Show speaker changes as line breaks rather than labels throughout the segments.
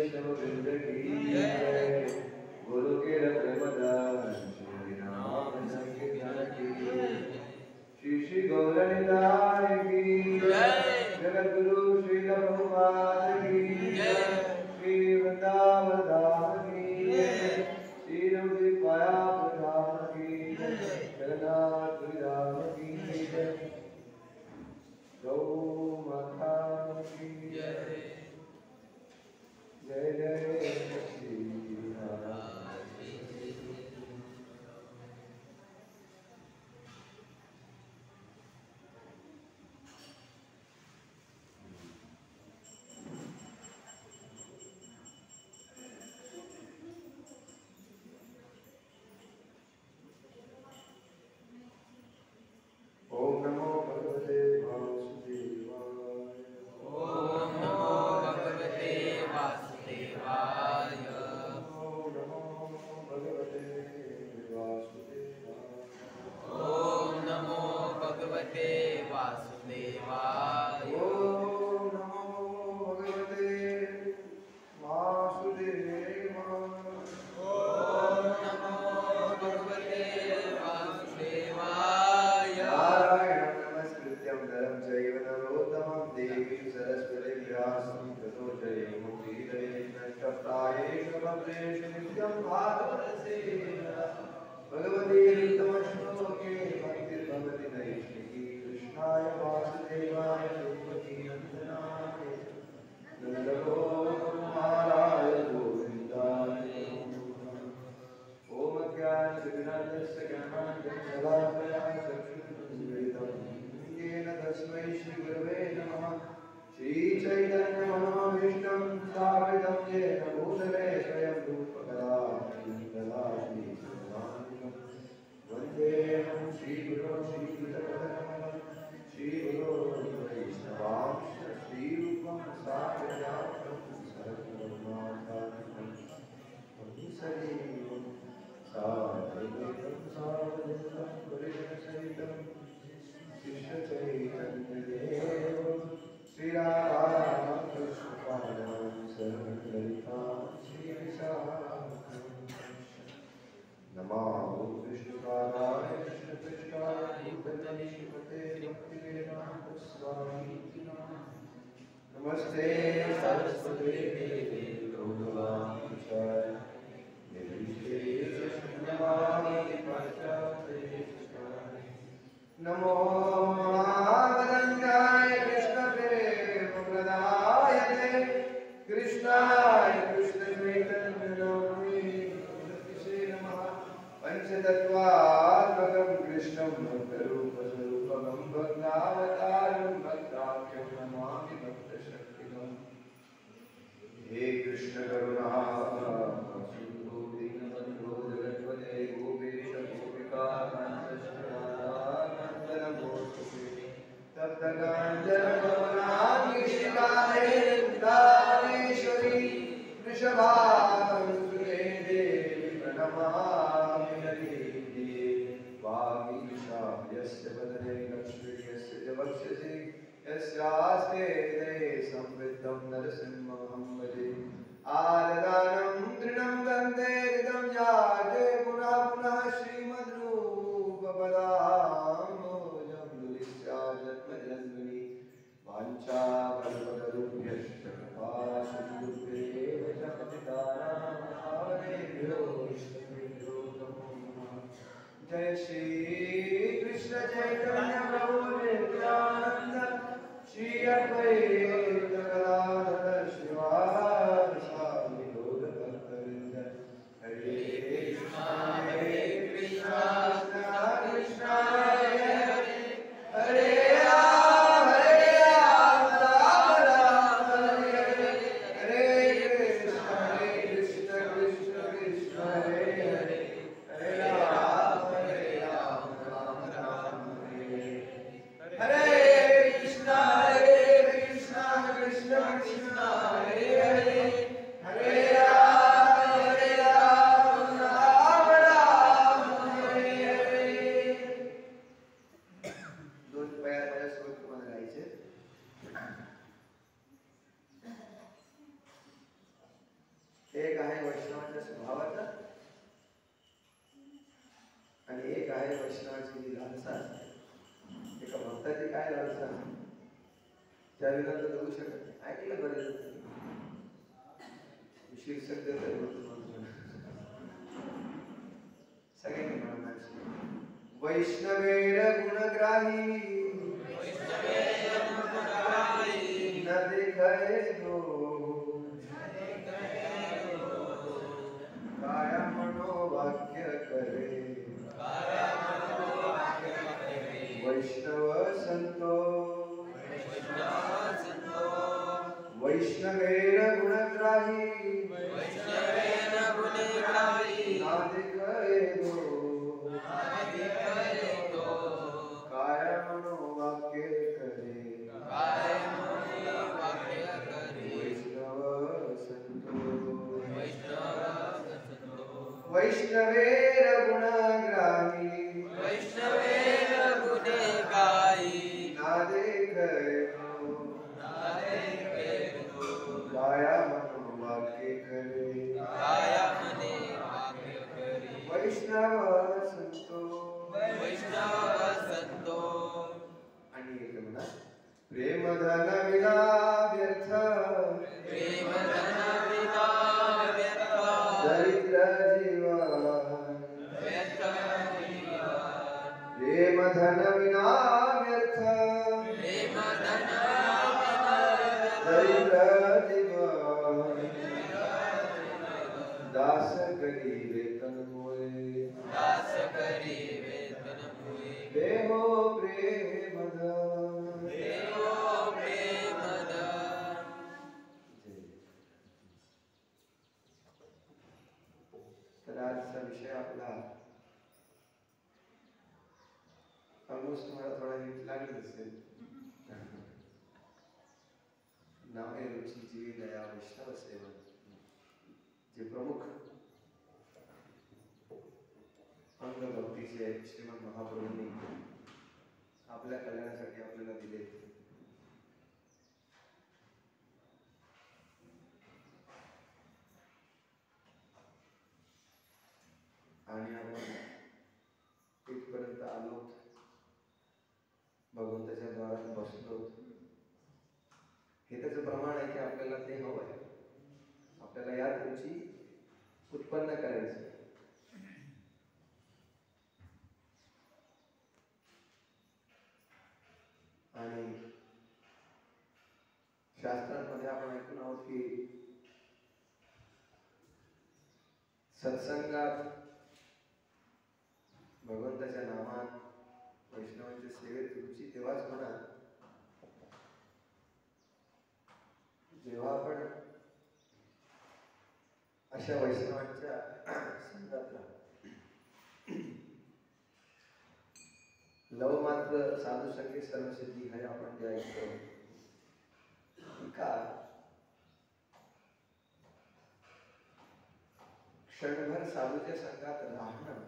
वैष्णव वृंद की जय। गुरु के रत्नदान श्री नाम संकीर्तन की। श्री श्री गौरनिताय की जय। जगत गुरु श्री प्रभुपाद की जय। श्री वृंदावन धाम की जय। श्री रघुपाया धाम की जय। जगन्नाथ धाम की जय। गौ माता की जय। जय जय श्री राम। ओम नमो भगवते वासुदेवाय।
ओम नमो भगवते वासुदेवाय।
ओम नमो भगवते वासुदेवाय।
ओम नमो भगवते वासुदेवाय।
ओम नमो भगवते वासुदेवाय।
ओम नमो भगवते वासुदेवाय।
नारायणं नमस्कृत्यं नरं चैव नरोत्तमं देवीं सरस्वतीं व्यासं ततो जयमुदीरये नष्टप्रायेषु भद्रेषु नित्यं भागवतसेवा। भगवते उत्तमश्लोके भक्तिर्भवति नैष्ठिकी। कृष्णाय वासुदेवाय देवकी नन्दनाय नन्दगोपकुमाराय गोविन्दाय ओम ज्ञानविज्ञानस्य ज्ञानाञ्जनशलाकया चक्षुरुन्मीलितं येन तस्मै श्रीगुरवे नमः। श्रीचैतन्यमनोभीष्टं स्थापितं येन भूतले स्वयं रूपकदा ददाति स्वदान्तिकं। वन्देऽहं श्रीगुरो श्रीयुतपदकमलं श्रीगुरो वैष्णवांश्च श्रीरूपं साग्रजातं सर्वधर्माधारकं सजीवम् साधुतं साधुतं परिजनसहितं शिष्यचैतन्यदेवं श्रीरामकृष्णपादां शरणं श्रीविशाखां। नमो विष्णुपादाय कृष्णपृष्ठाय भूतले श्रीमते भक्तिवेदान्तस्वामिनिति नमः। नमस्ते सरस्वती देवी गौरवांशाय नमो महावदन्याय कृष्णप्रेमप्रदायते कृष्णाय कृष्णचैतन्यनामिने नमः। पंचतत्त्वात्मकं कृष्णं भक्तरूपस्वरूपं भक्तावतारं भक्ताख्यं नमामि भक्तशक्तिमम्। हे कृष्ण करुणा सिंधु दीनबन्धो जगत्पते गोपेश गोपिका कान्त नमोस्तुते। तप्त काञ्चन गौराङ्गी दानेश्वरी वृषभानुसुते देवी प्रणमामि हरिप्रिये। वागीशायस्य वदने लक्ष्मी यस्य च वक्षसि यस्यास्ते हृदये संवृत्तं नरसिंहं भजे। आददानं तृणं गन्धे हृदं याजे पुनः पुनः श्रीमद्रूपपदाम्बोजं दुलिस्या जन्मजन्मनि वाञ्छाकल्पतरुभ्यश्च कृपासिन्धुभ्येव च पतितानां पावनेभ्यो वैष्णवेभ्यो नमो नमः। जय श्री कृष्ण चैतन्य प्रभु नित्यानंद श्री अद्वैत गदाधर श्रीवासादि गौर भक्तवृंद। हरे कृष्णा कृष्णा कृष्णा हरे हरे हरे राम राम राम हरे हरे। हरे कृष्ण कृष्ण कृष्ण हरे हरे हरे राम राम राम हरे हरे। हरे कृष्णा कृष्ण कृष्ण हरे हरे हरे राम राम राम हरे हरे। दोन पैर माझ्या सोबत तुम्हाला गायचे। एक आहे वैष्णवाच्या स्वभावाचा आणि एक आहे वैष्णवाची जी लालसा असते. एका भक्ताची काय लालसा त्या विधान जगू शकत नाही. ऐकलं बरेच शीर्षक सगळ्यांनी म्हणणार वैष्णवेर गुणग्राही न देखै दोष काया मनोवाक्य करे वैष्णव संतो वैष्णवेर गुणग्राही ना देखै दोष काया मनोवाक्य करे वैष्णव संतो वैष्णवेर गुणग्राही ना देखै काया मनोवाक्य करे वैष्णव संतो आणि एक म्हणा प्रेम धन विना व्यर्थ दरिद्र जीवन प्रेम धन विना व्यर्थ दरिद्र जीवन दास करी वेतन होय देहो प्रेम धन तर आजचा विषय आपला ऑलमोस्ट तुम्हाला थोडा हिट लागत असेल. नामे रुची जीवी दया वैष्णव सेवन, जे प्रमुख अंग भक्तीचे श्रीमद महाप्रभूंनी आपल्या कल्याणासाठी आपल्याला दिले. आणि आपण इथपर्यंत आलो, भगवंताच्या द्वारात बसलो. हे त्याचं प्रमाण आहे की आपल्याला ते हवं आहे. आपल्याला या रुची उत्पन्न करायची. आणि शास्त्रांमध्ये आपण ऐकून आहोत की सत्संगात, भगवंताच्या नामात, वैष्णवांच्या सेवेत रुची तेव्हाच होणार जेव्हा आपण अशा वैष्णवांच्या संगात राहतो. लव मात्र साधू संगे सर्वसिद्धी हे आपण जे ऐकतो का क्षणभर साधूच्या संघात राहणं,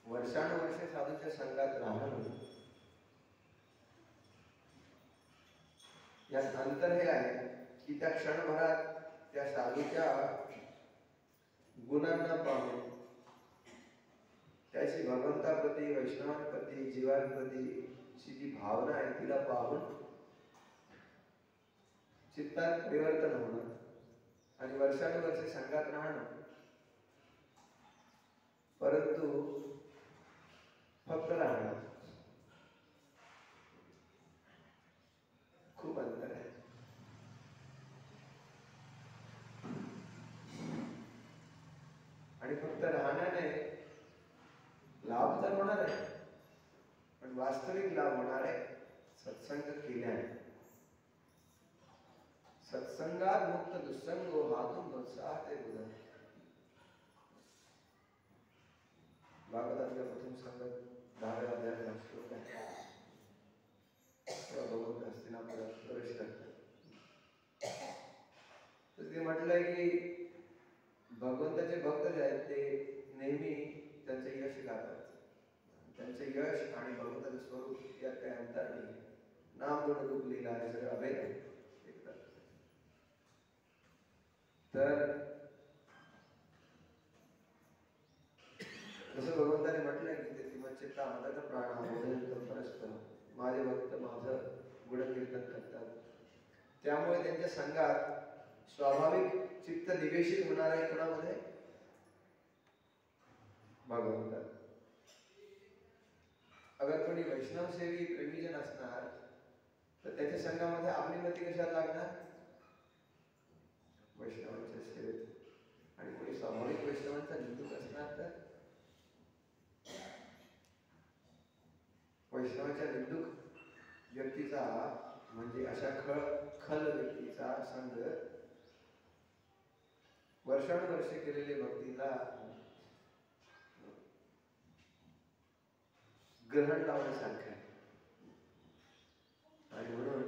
वर्षानुवर्षे साधूच्या संघात राहणं, यात अंतर हे आहे की त्या क्षणभरात त्या साधूच्या गुणांना पाहून, त्याची भगवंताप्रती, वैष्णवांप्रती, जीवांप्रतीची जी भावना आहे तिला पाहून चित्तात परिवर्तन होणं आणि वर्षानुवर्षे संघात राहणं, परंतु फक्त राहणं, खूप अंतर आहे. आणि फक्त राहण्याने लाभ तर होणार आहे, पण वास्तविक लाभ होणार आहे सत्संग केल्याने. सत्संगात मुक्त दुस्संगो हातून प्रोत्साह ते बुधन. भागवतातल्या प्रथम संगत 10व्या अध्यायाचा श्लोक आहे. तेव्हा भगवंत हस्तिनापुरात प्रवेश करतात. तर ते म्हटलंय की भगवंताचे भक्त जे आहेत ते नेहमी त्यांचे यश गातात. त्यांचे यश आणि भगवंताचे स्वरूप यात काही अंतर नाही. नाम गुण रूप लीला हे सगळं अभेद आहे. तर चित्ता मदत प्राण बोधयंत परस्पर, माझे भक्त माझं गुणकीर्तन करतात. त्यामुळे त्यांच्या संघात स्वाभाविक चित्त निवेशित होणार आहे कोणामध्ये? भगवंतात. अगर कोणी वैष्णव सेवी प्रेमीजन असणार तर त्याच्या संघामध्ये आपली मती कशाला लागणार? वैष्णवांच्या सेवेत. आणि कोणी स्वाभाविक वैष्णवांचा निंदूक असणार तर वैष्णवाच्या निंदूक व्यक्तीचा म्हणजे अशा खल व्यक्तीचा संघ वर्षानुवर्षे केलेले भक्तीला ग्रहण लावण्यासारखं आहे. आणि म्हणून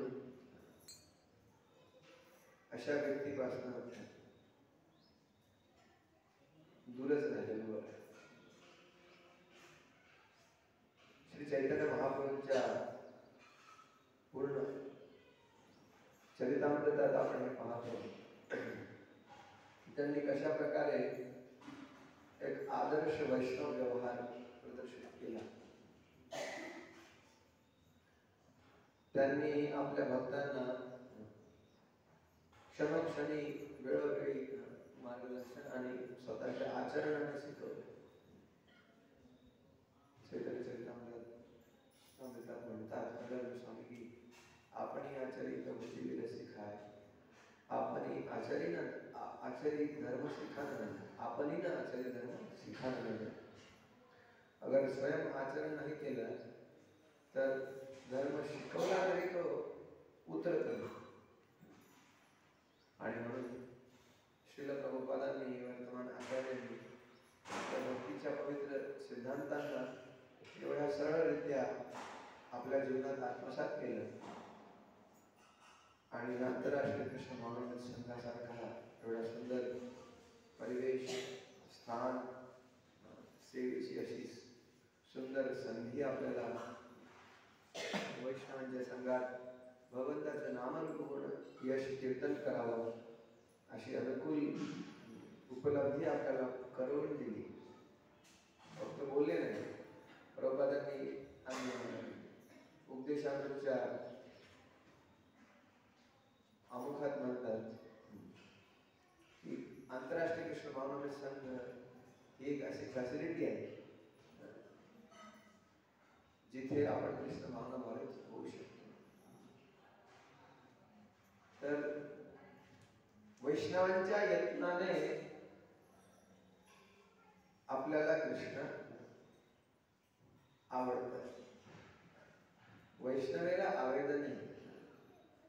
अशा व्यक्तीपासून दूरच राहिलेलं बरं. श्री चैतन्य महाप्रभूंच्या पूर्ण चरितामृतात आपण हे पाहतो त्यांनी कशा प्रकारे एक आदर्श वैष्णव व्यवहार प्रदर्शित केला. त्यांनी आपल्या भक्तांना क्षणोक्षणी वेळोवेळी मार्गदर्शन आणि स्वतःच्या आचरणाने शिकवले. चैतन्य चरितामृतात म्हणतात स्वामी की आपण आचरित बुद्धिविद सिखाय, आपण आचरित धर्म सिखाना, आपण आचरित धर्म सिखाना. अगर स्वयं आचरण नाही केलं तर धर्म शिकवला तरी तो उतरत नाही. आणि म्हणून श्रील प्रभुपादांनी वर्तमान आचार्यांनी आपल्या भक्तीच्या पवित्र सिद्धांतांना एवढ्या सरळरित्या आपल्या जीवनात आत्मसात केलं. आणि आंतरराष्ट्रीय कृष्ण महामंडळ संघासारखा एवढा सुंदर परिवेश, स्थान, सेवेची अशी सुंदर संधी आपल्याला वैष्णवांच्या संघात भगवंताचं नामरूप होणं, यश कीर्तन करावं अशी अनुकूल उपलब्धी आपल्याला करून दिली. फक्त बोलले नाही. प्रभुपादांनी उपदेशांच्या आमुखात म्हणतात की आंतरराष्ट्रीय कृष्ण भावनामय संघ ही एक अशी फॅसिलिटी आहे जिथे आपण कृष्ण भावना भावित होऊ शकतो. तर वैष्णवांच्या यत्नाने आपल्याला कृष्ण आवडतात. वैष्णवेला आवेदन नाही.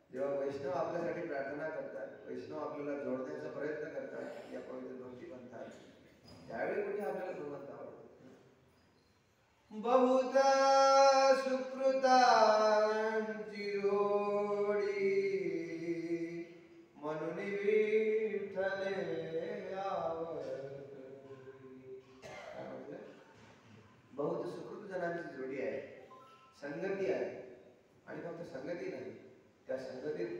जेव्हा वैष्णव आपल्यासाठी प्रार्थना करतात, वैष्णव आपल्याला जोडण्याचा प्रयत्न करतात या पवित्र भक्ती पंथात, त्यावेळी कुठे आपल्याला भगवंत आवडतो. बहुता सुकृतांची जोडी म्हणून विठ्ठले आवडते. काय म्हटलं? बहुत सुकृत जनांची जोडी आहे, संगती आहे. आणि फक्त संगती नाही, त्या संगतीत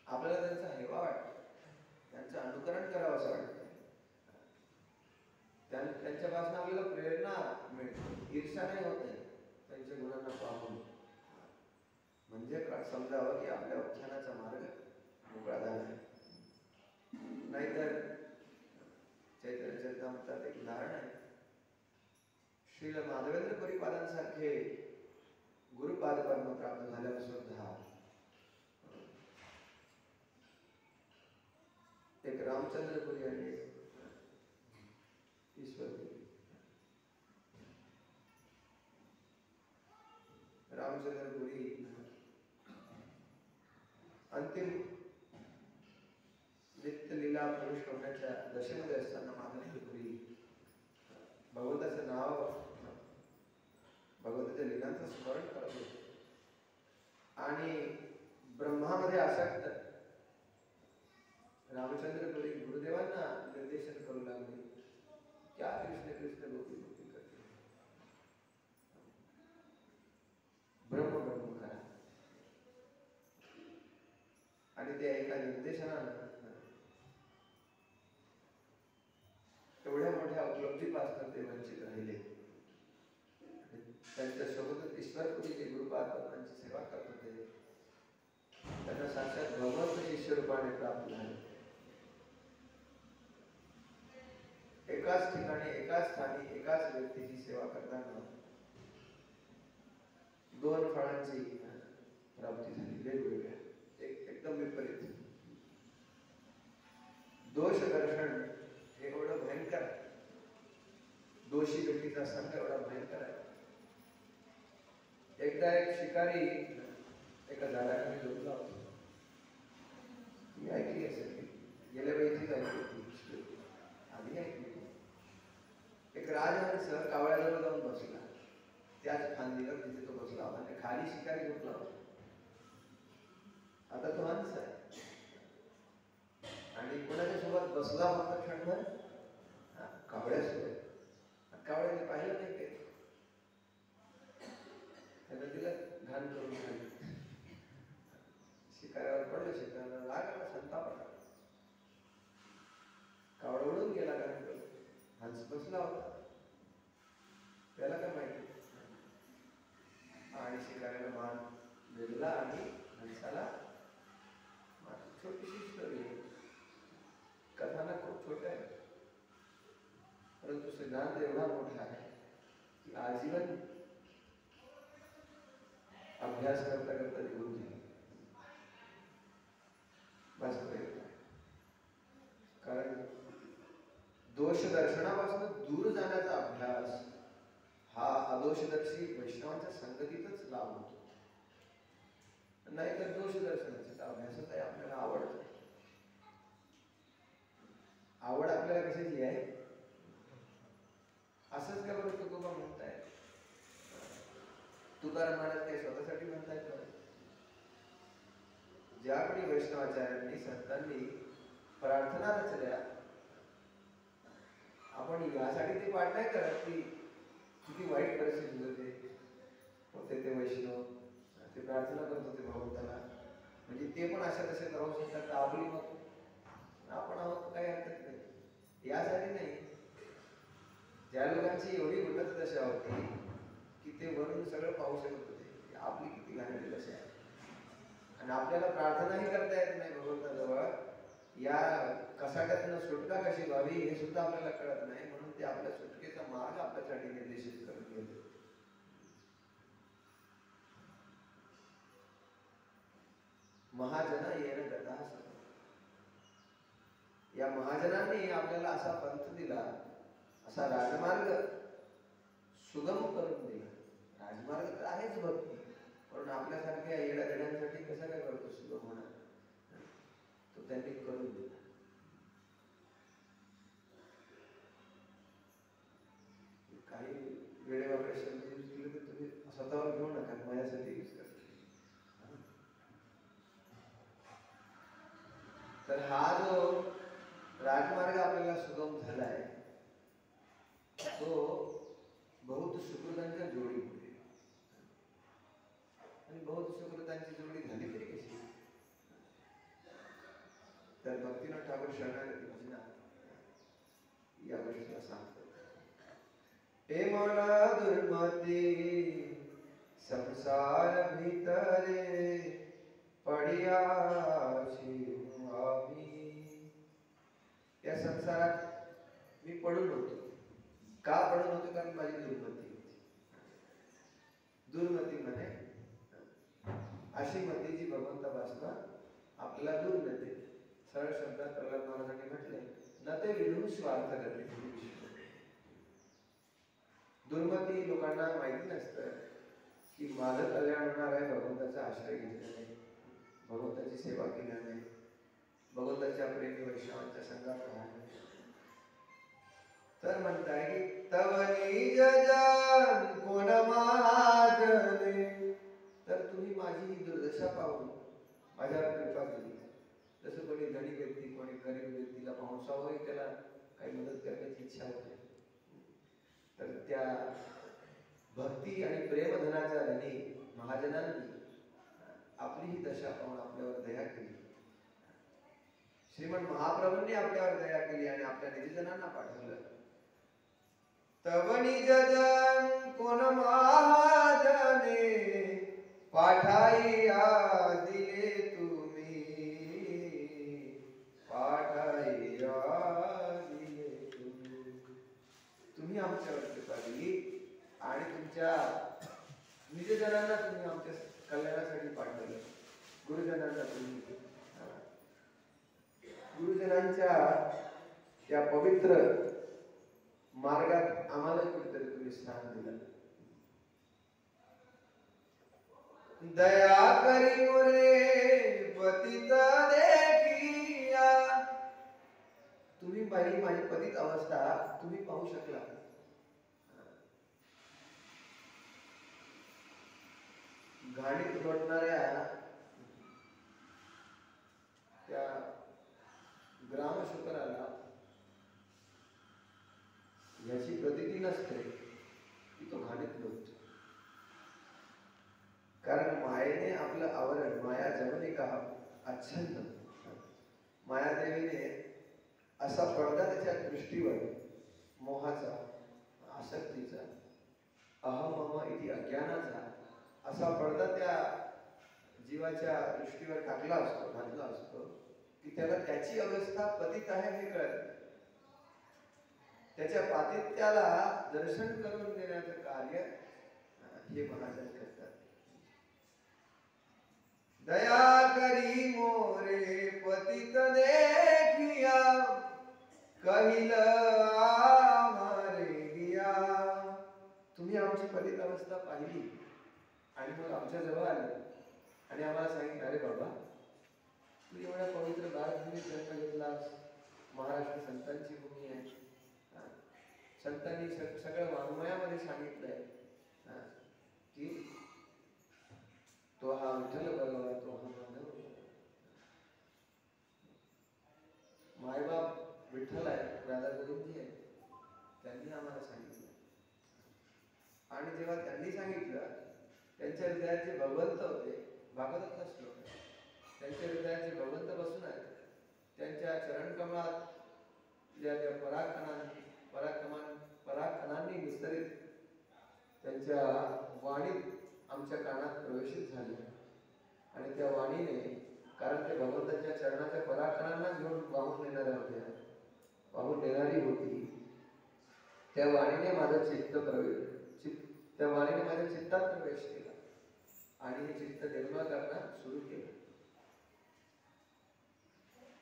आपल्याला त्यांचा हेवा वाटतो, त्यांचं अनुकरण करावं असं वाटतं, त्यांच्यापासून आपल्याला प्रेरणा मिळते. ईर्ष्या नाही होत नाही त्यांच्या गुणांना पाहून. म्हणजे समजावं की आपल्या उत्थानाचा मार्ग मोकळा झाला आहे. नाहीतर चैतन्य चरितामृतात एक उदाहरण आहे. श्रील माधवेंद्र परिपादांसारखे गुरुपाद पद्म प्राप्त झाल्यावर सुद्धा एक रामचंद्रपुरी आणि ईश्वरपुरी. रामचंद्रपुरी अंतिम नित्य लीला प्रविष्ट होण्याच्या दशेमध्ये असताना माधवेंद्रपुरी भगवंताचं नाव, भगवंताच्या लीलांचं स्मरण करत होते. आणि ब्रह्मामध्ये आसक्त रामचंद्रपुरी गुरुदेवांना निर्देशन करू लागले. क्या कृष्ण कृष्ण गोपी गोपी करते, ब्रह्म ब्रह्म करा. आणि त्या एका निर्देशनानं एवढ्या मोठ्या उपलब्धीपासून ते वंचित राहिले. त्यांच्यासोबतच ईश्वरपुरी जे गुरुपादांची सेवा करत होते त्यांना साक्षात भगवंत शिष्य रूपाने प्राप्त झाले. एकाच ठिकाणी एकाच स्थानी एकाच व्यक्तीची सेवा करताना दोन फळांची प्राप्ती झाली वेगवेगळ्या, एकदम विपरीत. दोष दर्शन हे एवढं भयंकर आहे, दोषी व्यक्तीचा संघ एवढा भयंकर आहे. एकदा एक शिकारी एका झाडाखाली झोपला होता. मी ऐकली असेल, गेल्या वेळीचीच ऐकली होती, आधी ऐकली. एक राजहंस कावळ्याजवळ जाऊन बसला, त्याच फांदीवर जिथे तो बसला होता आणि खाली शिकारी झोपला होता. आता तो हंस आहे आणि कोणाच्या सोबत बसला होता क्षणभर, कावळ्यासोबत. कावळ्याने पाहिलं नाही काही, त्याला दिलं घाण करून खाली. शिकाऱ्यावर पडलं, शिकाऱ्याला लागला, संताप आला. कावळा उडून गेला घाण करून. हंस बसला होता, त्याला काय माहिती. आणि शिकाऱ्याला मान दिला आणि हंसाला. छोटीशी स्टोरी आहे, कथानक खूप छोटं आहे, परंतु सिद्धांत एवढा मोठा आहे की आजीवन अभ्यास करता करता निघून जाईल. बस प्रयत्न आहे. कारण दोष दर्शनापासून दूर जाण्याचा अभ्यास हा अदोषदर्शी वैष्णवांच्या संगतीतच लाभ होतो. नाहीतर दोष दर्शनाचा अभ्यासच आहे. आपल्याला आवड आपल्याला कशाची आहे? असंच का बरं तुकोबा म्हणताय? तुकाराम महाराज काही स्वतःसाठी म्हणतायत का? ज्या कोणी वैष्णवाचार्यांनी संतांनी प्रार्थना रचल्या, आपण यासाठी ते पाठ नाही करत की किती वाईट परिस्थिती होते ते वैष्णव, ते प्रार्थना करत होते भगवंताला, म्हणजे ते पण अशा तसे राहू शकतात तर आपली मग आपण आहोत, काही हरकत नाही. यासाठी नाही. ज्या लोकांची एवढी उन्नत दशा होती की ते वरून सगळं पाहू शकत होते की आपली किती घाणेरडी दशा आहे, आणि आपल्याला प्रार्थनाही करता येत नाही भगवंताजवळ, या कसाट्यातून सुटका कशी व्हावी हे सुद्धा आपल्याला कळत नाही, म्हणून ते आपल्या सुटकेचा मार्ग आपल्यासाठी निर्देशित करून गेले. महाजना येणं गता असं, या महाजनांनी आपल्याला असा पंथ दिला, असा राजमार्ग सुगम करून दिला. राजमार्ग तर आहेच भक्ती, पण आपल्यासारख्या येड्या देण्यासाठी कसा काय करतो सुगम होणार, तो त्यांनी करून दिला. काही वेळेवाकडे शब्द यूज केले तर तुम्ही स्वतःवर घेऊ नका, माझ्यासाठी यूज करा. तर हा जो राजमार्ग आपल्याला सुगम झालाय तो बहुत सुकृतांच्या जोडीमुळे, आणि बहुत सुकृतांची जोडी झाली तरी कशी? तर भक्तिनाथ ठाकूर शरणागती भजना या गोष्टीला सांगतात. हे मला दुर्मती संसार भीतरे पडियाशी आम्ही. या संसारात मी पडून होतो. का पडून होतो? कारण माझी दुर्मती होती. दुर्मती म्हणे अशी मती जी भगवंतापासून आपल्याला दूर नेते. सरळ शब्दात प्रल्हाद महाराजांनी म्हटले, न ते विधून स्वार्थ करते. दुर्मती लोकांना माहिती नसतं की माझं कल्याण होणार आहे भगवंताचा आश्रय घेतल्याने, भगवंताची सेवा केल्याने, भगवंताच्या प्रेमी वैष्णवांच्या संघात राहणे. तर म्हणताय की तव निज जन कोण महाजने, तर तुम्ही माझी ही दुर्दशा पाहून माझ्यावर कृपा केली. जसं कोणी धनी व्यक्ती कोणी गरीब व्यक्तीला पाहून स्वाभाविक त्याला काही मदत करण्याची इच्छा होते. तर त्या भक्ती आणि प्रेमधनाच्या धनी महाजनांनी आपली ही दशा पाहून आपल्यावर दया केली. श्रीमंत महाप्रभूंनी आपल्यावर दया केली आणि आपल्या निजजनांना पाठवलं. तव निज जन कोण महाजने पाठाईया दिले तुम्ही पाठाईया दिले तुम्ही आमच्यावर कृपा केली आणि तुमच्या निजजनांना तुम्ही आमच्या कल्याणासाठी पाठवलं. गुरुजनांना तुम्ही गुरुजनांच्या त्या पवित्र मार्गात आम्हाला कुठेतरी तुम्ही स्थान दिलं. दया करी मोरे पतित देखिया. तुम्ही पाहिली माझी पतित अवस्था तुम्ही पाहू शकला. घाणीत लोटणाऱ्या त्या ग्रामशुकराला याची प्रतीती नसते की तो घाणीत लोटतो. कारण मायेने आपलं आवरण माया जमने का आच्छन्न मायादेवीने असा पडदा त्याच्या दृष्टीवर मोहाचा आसक्तीचा अहम मम इति अज्ञानाचा असा पडदा त्या जीवाच्या दृष्टीवर टाकला असतो घातला असतो की त्याला त्याची अवस्था पतित आहे हे कळत नाही. त्याच्या पातित्याला दर्शन करून देण्याचं कार्य हे महाजन करतात. दया करी मोरे पतित देखिया कहिल आमारे गिया. तुम्ही आमची पतित अवस्था पाहिली आणि मग आमच्या जवळ आले आणि आम्हाला सांगितलं अरे बाबा तू एवढ्या पवित्र भारतभूमीत जन्म घेतलास. महाराष्ट्र संतांची भूमी आहे. संतांनी सगळं वाङ्मयामध्ये सांगितलंय की तो हा विठ्ठल बरोबर तो हा मानव. मायबाप विठ्ठल आहे राधा गोविंदजी आहे. त्यांनी आम्हाला सांगितलं आणि जेव्हा त्यांनी सांगितलं त्यांच्या हृदयात जे भगवंत होते भागवतातला श्लोक आहे. त्यांच्या हृदयात जे भगवंत बसून आहेत त्यांच्या चरणकमळात ज्या पराक्रमांनी विस्तरित त्यांच्या वाणीत आमच्या कानात प्रवेशित झाले आणि त्या वाणीने कारण ते भगवंताच्या चरणाच्या पराक्रमांना घेऊन वाहून नेणाऱ्या होत्या वाहून नेणारी होती. त्या वाणीने माझं त्या वाणीने माझ्या चित्तात प्रवेश केला आणि हे चित्त निर्मळ करणं सुरू केलं.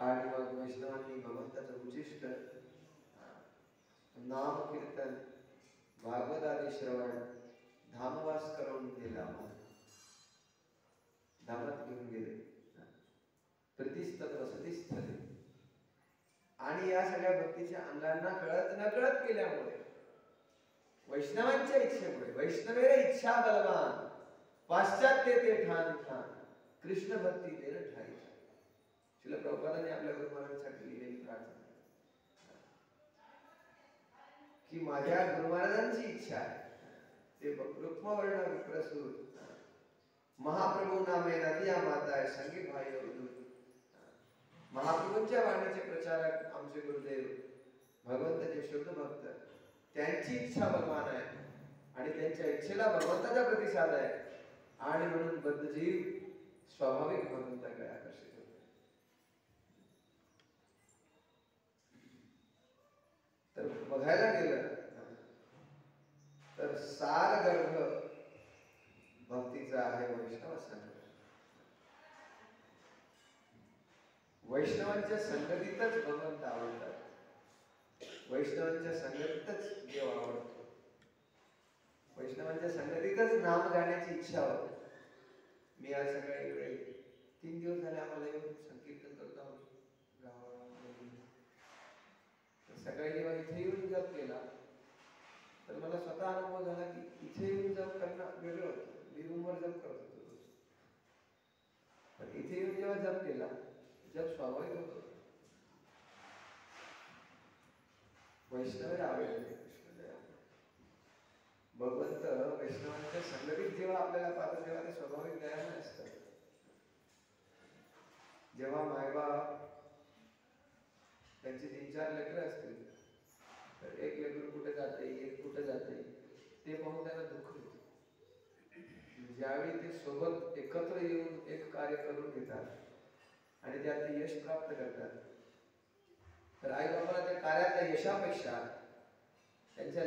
आणि मग वैष्णवांनी भगवंताचं उच्चिष्ट नाम कीर्तन भागवत आदी श्रवण धामवास करून गेला. धामात घेऊन गेले प्रीतिस्तत वसतिस्थले. आणि या सगळ्या भक्तीच्या अंगांना कळत नकळत केल्यामुळे वैष्णवांच्या इच्छेमुळे वैष्णवेर इच्छा बलवान पाश्चात्य ते ठाण ठाण कृष्ण भक्ती तेर ठाई. श्रील प्रभुपादांनी आपल्या गुरु महाराजांसाठी लिहिलेली प्रार्थना की माझ्या गुरु महाराजांची इच्छा आहे ते रुक्मवर्ण विप्रसूर महाप्रभू नामे नदिया माता आहे संगीत भाई महाप्रभूंच्या वाणीचे प्रचारक आमचे गुरुदेव भगवंताचे शुद्ध भक्त त्यांची इच्छा भगवान आहे आणि त्यांच्या इच्छेला भगवंताचा प्रतिसाद आहे आणि म्हणून बद्धजीव स्वाभाविक भगवंताकडे आकर्षित होते. तर बघायला गेलं तर सार गर्भ भक्तीचा आहे वैष्णव संघ. वैष्णवांच्या संगतीतच भगवंत आवडतात. वैष्णवांच्या संगतीतच देव आवडतो. वैष्णवांच्या संगतीतच नाम गाण्याची इच्छा होते. मी आज सकाळी इकडे 3 दिवस झाले आम्हाला येऊन संकीर्तन करत आहोत गावामध्ये. सकाळी जेव्हा इथे येऊन जप केला तर मला स्वतः अनुभव झाला की इथे येऊन जप करणं वेगळं होतं. मी रूमवर जप करत होतो पण इथे येऊन जेव्हा जप केला जप स्वाभाविक होतो. वैष्णव आवडले भगवंत वैष्णवांच्या संगतीत जेव्हा आपल्याला पाहतो तेव्हा ते स्वाभाविक दयामय असतात. जेव्हा मायबाप त्यांची 3-4 लेकरं असतील तर एक लेकरू कुठे जाते एक कुठे ते पाहून त्यांना दुःख होतं. ज्यावेळी ते सोबत एकत्र येऊन एक कार्य करून घेतात आणि त्यात ते यश प्राप्त करतात, तर आई बाबाला त्या कार्याच्या यशापेक्षा त्याच्या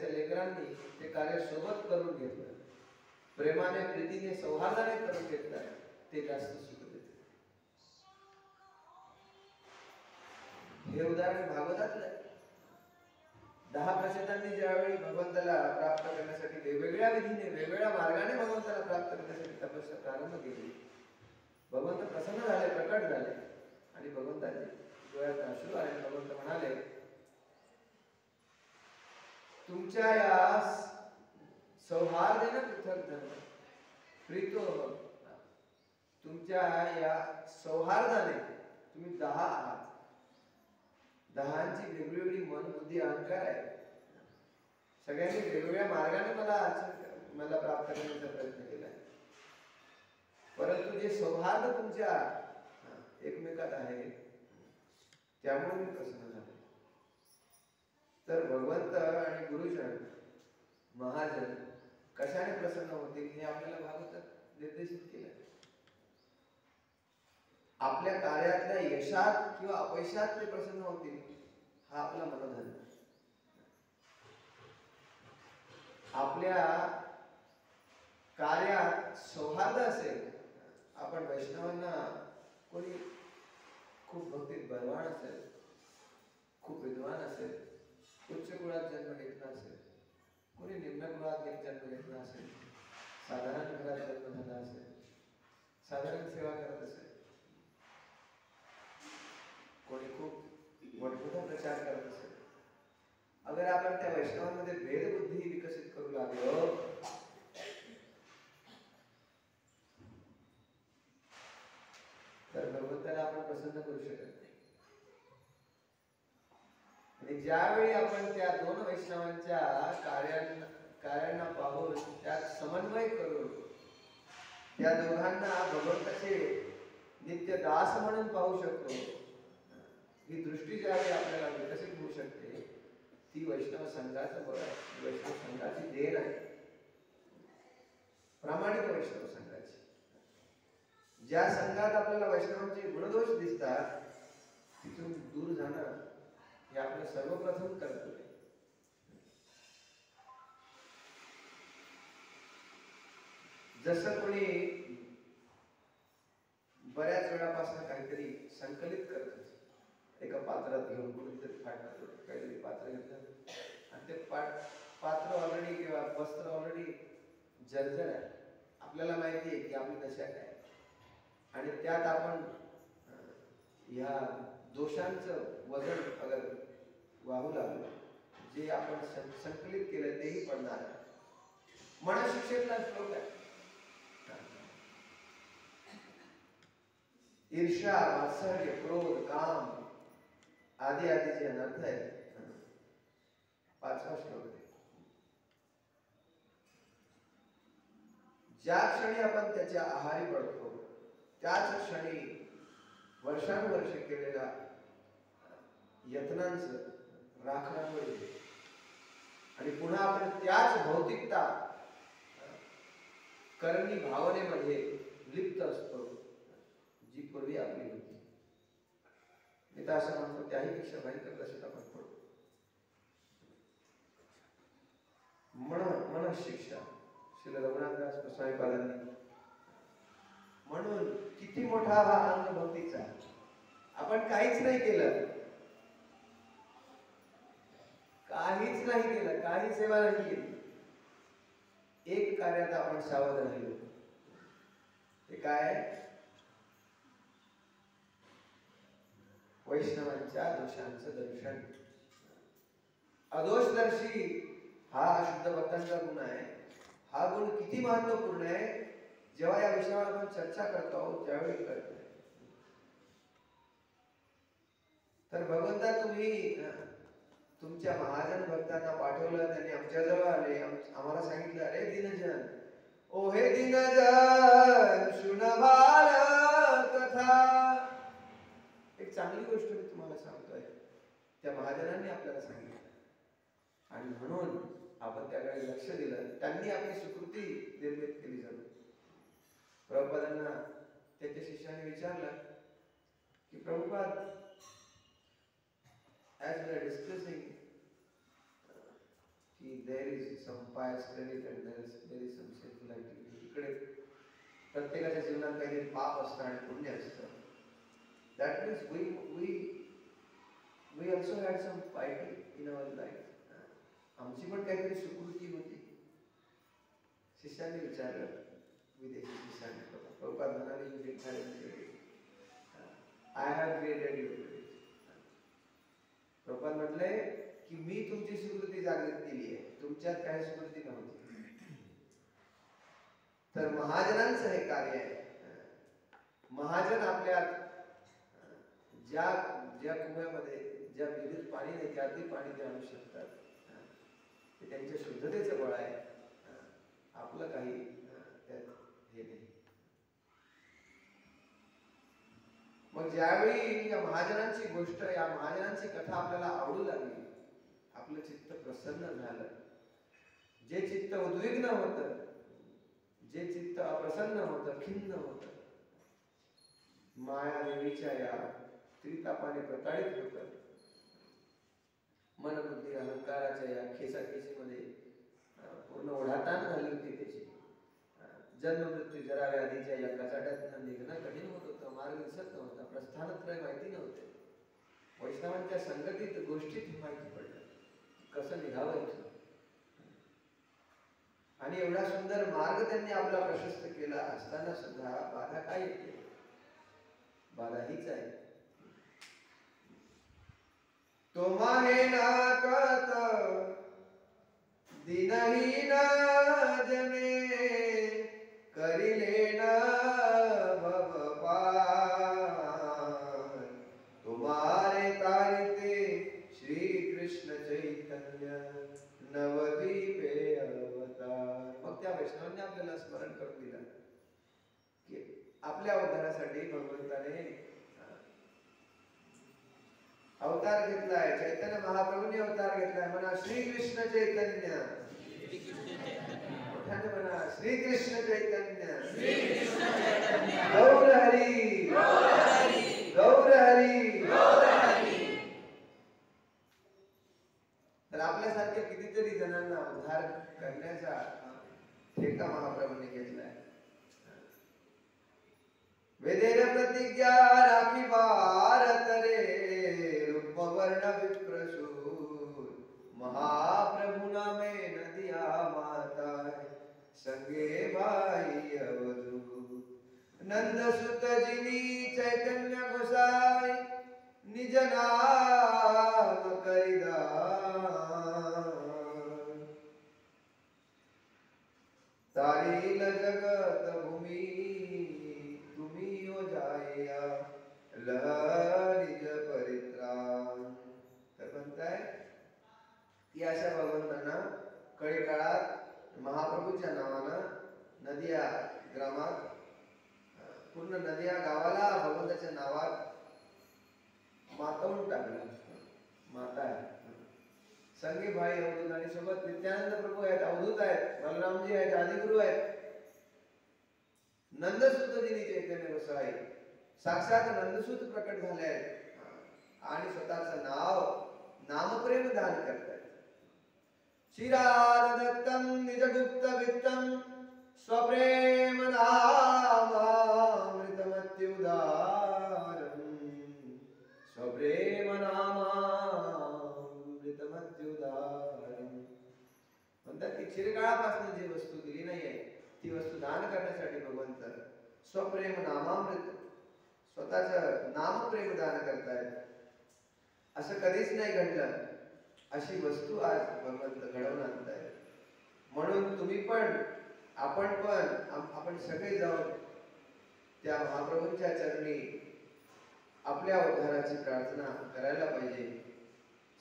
लेकरांनी ते कार्य सोबत करून घेतलं, प्रेमाने प्रीतीने सौहार्दाने करून घेतलं, ते जास्त सुख देते. हे उदाहरण भागवतातलं आहे. 10 प्रसिद्धांनी ज्यावेळी भगवंताला प्राप्त करण्यासाठी वेगवेगळ्या विधीने वेगवेगळ्या मार्गाने भगवंताला प्राप्त करण्यासाठी तपस्या प्रारंभ केली, भगवंत प्रसन्न झाले, प्रकट झाले आणि भगवंताचे डोळ्यात अश्रू आले. भगवंत म्हणाले, तुमच्या या सौहार्देने पृथक धर्म प्रीतो, तुमच्या या सौहार्दाने तुम्ही 10 आहात. 10ची वेगवेगळी मन बुद्धी अहंकार आहे. सगळ्यांनी वेगवेगळ्या मार्गाने मला प्राप्त करण्याचा प्रयत्न केला, परंतु जे सौहार्द तुमच्या एकमेकात आहे त्यामुळे मी प्रसन्न झाले. तर भगवंत आणि गुरुजन महाजन कशाने प्रसन्न होतील हे आपल्याला भागवतात निर्देशित केलं. आपल्या कार्यातल्या यशात किंवा अपयशात ते प्रसन्न होतील, हा आपला मनोधर्म. आपल्या कार्यात सौहार्द असेल, आपण वैष्णवांना कोणी खूप भक्तीत बलवान असेल, खूप विद्वान असेल, उच्च कुळात जन्म घेतला असेल, कोणी निम्न कुळात जन्म घेतला असेल, साधारण घरात जन्म झाला असेल, साधारण सेवा करत असेल, कोणी खूप मोठमोठा प्रचार करत असेल, अगर आपण त्या वैष्णवांमध्ये भेदबुद्धी विकसित करू लागलो तर भगवंताला आपण प्रसन्न करू शकत नाही. आणि ज्यावेळी आपण त्या 2 वैष्णवांच्या कार्यांना पाहून त्यात समन्वय करून त्या दोघांना भगवंताचे नित्य दास म्हणून पाहू शकतो, ही दृष्टी ज्यावेळी आपल्याला विकसित होऊ शकते, ती वैष्णव संघाचं बळ आहे, वैष्णव संघाची देण आहे, प्रामाणिक वैष्णव संघाची. ज्या संघात आपल्याला वैष्णवांचे गुणदोष दिसतात तिथून दूर जाणं हे आपलं सर्वप्रथम कर्तव्य. जसं कोणी बऱ्याच वेळापासून काहीतरी संकलित करत, एका पात्रात घेऊन कुठेतरी फाटलं काहीतरी पात्र घेतलं आणि ते पात्र ऑलरेडी किंवा वस्त्र ऑलरेडी जर्जर आहे, आपल्याला माहिती आहे की आपली दशा काय, आणि त्यात आपण ह्या दोषांचं वजन अगर वाहू लागलं, जे आपण संकलित केलं तेही पडणार आहे. मनशिक्षेतला श्लोक आहे, ईर्ष्या, मात्सर्य, क्रोध, काम आदी जे अनर्थ आहे, 5वा श्लोक आहे. ज्या क्षणी आपण त्याच्या आहारी पडतो त्याच क्षणी वर्षानुवर्ष केलेल्या यत्नांचं राखणावर येते आणि पुन्हा आपण त्याच भौतिकता करणी भावनेमध्ये लिप्त असतो जी पूर्वी आपली होती. मी तर असं म्हणतो त्याहीपेक्षा भयंकर दशेत आपण पडतो. मनशिक्षा श्री रघुनाथदास स्वामीपादांनी, म्हणून किती मोठा हा अंग भक्तीचा. आपण काहीच नाही केलं, काहीच नाही केलं, काही सेवा नाही केली, एक कार्यात आपण सावध राहिलो, ते काय? वैष्णवांच्या दोषांचं दर्शन. अदोषदर्शी हा शुद्ध भक्तांचा गुण आहे. हा गुण किती महत्वपूर्ण आहे, जेव्हा या विषयावर आपण चर्चा करतो आहोत त्यावेळी करतो. तर भगवंता तुम्ही तुमच्या महाजन भक्तांना पाठवलं, त्यांनी आमच्याजवळ आले, आम्हाला सांगितलं, अरे दिनजन, ओ हे दिनजन शुनभाल कथा. एक चांगली गोष्ट मी तुम्हाला सांगतोय, त्या महाजनांनी आपल्याला सांगितलं आणि म्हणून आपण त्याकडे लक्ष दिलं, त्यांनी आपली सुकृती निर्मित केली जाते. प्रभुपादांना त्यांच्या शिष्याने विचारलं की Prabhupada, as we are discussing की there is some pious credit and there is some sinful activity. इकडे प्रत्येकाच्या जीवनात काहीतरी पाप असतं आणि पुण्य असतं. That means we also had some piety in our life. आमची पण काहीतरी सुकृती होती. शिष्याने विचारलं, विदेशी शिष्याने, प्रभुपाद म्हणाले, you didn't have any credit. I have created your credit. Prabhupada म्हटले की मी तुमची सुकृती जागृत केली आहे, तुमच्यात काही सुकृती नव्हती. तर महाजनांचं हे कार्य आहे. महाजन आपल्यात ज्या कुंभ्यामध्ये ज्या विहिरीत पाणी नाही त्यातही पाणी ते आणू शकतात. ते त्यांच्या शुद्धतेचं बळ आहे. आपलं काही त्यात हे नाही. मग ज्यावेळी या महाजनांची गोष्ट, या महाजनांची कथा आपल्याला आवडू लागली, आपलं चित्त प्रसन्न झालं. जे चित्त उद्विग्न होतं, जे चित्त अप्रसन्न होतं, खिन्न होतं, माया देवीच्या या त्रितापाने प्रताडित होतं, मन बुद्धी अहंकाराच्या या खेचाखेचीमध्ये पूर्ण ओढाताण झाली होती त्याची. जन्म मृत्यू जरा व्याधीच्या या कचाट्यातून निघणं कठीण होत होतं. मार्ग दिसत नव्हता, प्रस्थानत्रय माहिती नव्हते. वैष्णवांच्या संगतीत गोष्टीत माहिती पडलं कसं निघावं इथं. आणि एवढा सुंदर मार्ग त्यांनी आपला प्रशस्त केला असताना सुद्धा बाधा काय येते? बाधा हीच आहे, तुम्हाहे ना कळत दिनहीन जने करिले न भवपार. तुम्हारे तारिते श्री कृष्ण चैतन्य नवदीपे अवतार. मग त्या वैष्णवांनी आपल्याला स्मरण करून दिलं की आपल्या उद्धारासाठी भगवंताने अवतार घेतलाय. चैतन्य महाप्रभूंनी अवतार घेतलाय. म्हणा श्री कृष्ण चैतन्य, म्हणा श्री कृष्ण चैतन्य, गौर हरी गौर हरी. तर आपल्यासारख्या कितीतरी जणांना उद्धार करण्याचा ठेका महाप्रभूंनी घेतलाय. वेदेर प्रतिज्ञा राखी भारत रे, रूपवर्ण विप्रसूर. महाप्रभु नामे नदिया माता, संगे भाई अवधूत. नंद सुत जिनी चैतन्य गोसाई, निज नाम करिदान. तारील जगत भूमि तुम्ही हो जाया, लहरिज परित्राण. तर म्हणताय की अशा भगवंतांना कळी काळात महाप्रभूच्या नावानं नदिया ग्रामात, पूर्ण नदिया गावाला भगवंताच्या नावात मातवून टाकलं. माता आहे. संगी भाई अवधूत आणि सोबत नित्यानंद प्रभू आहेत, अवधूत आहेत, बलरामजी आहेत, आदिगुरु आहेत. नंदसुतजीनी चैतन्य गोसाई साक्षात नंदसूत प्रकट झाले आहेत आणि स्वतःचं नामप्रेम दान करतात. शिराद दत्तम निज गुप्त वित्तम, स्वप्रेम नामामृतमत्युदारम. स्वप्रेम नामामृतमत्युदारम. म्हणतात की चिरकाळापासून जी वस्तू दिली नाहीये ती वस्तू दान करण्यासाठी भगवंत स्वप्रेम नामामृत, स्वतःचं नामप्रेम दान करतायत. असं कधीच नाही घडलं. अशी वस्तू आज भगवंत घडवून आणतायत. म्हणून तुम्ही पण, आपण सगळे जाऊन त्या महाप्रभूंच्या चरणी आपल्या उद्धाराची प्रार्थना करायला पाहिजे.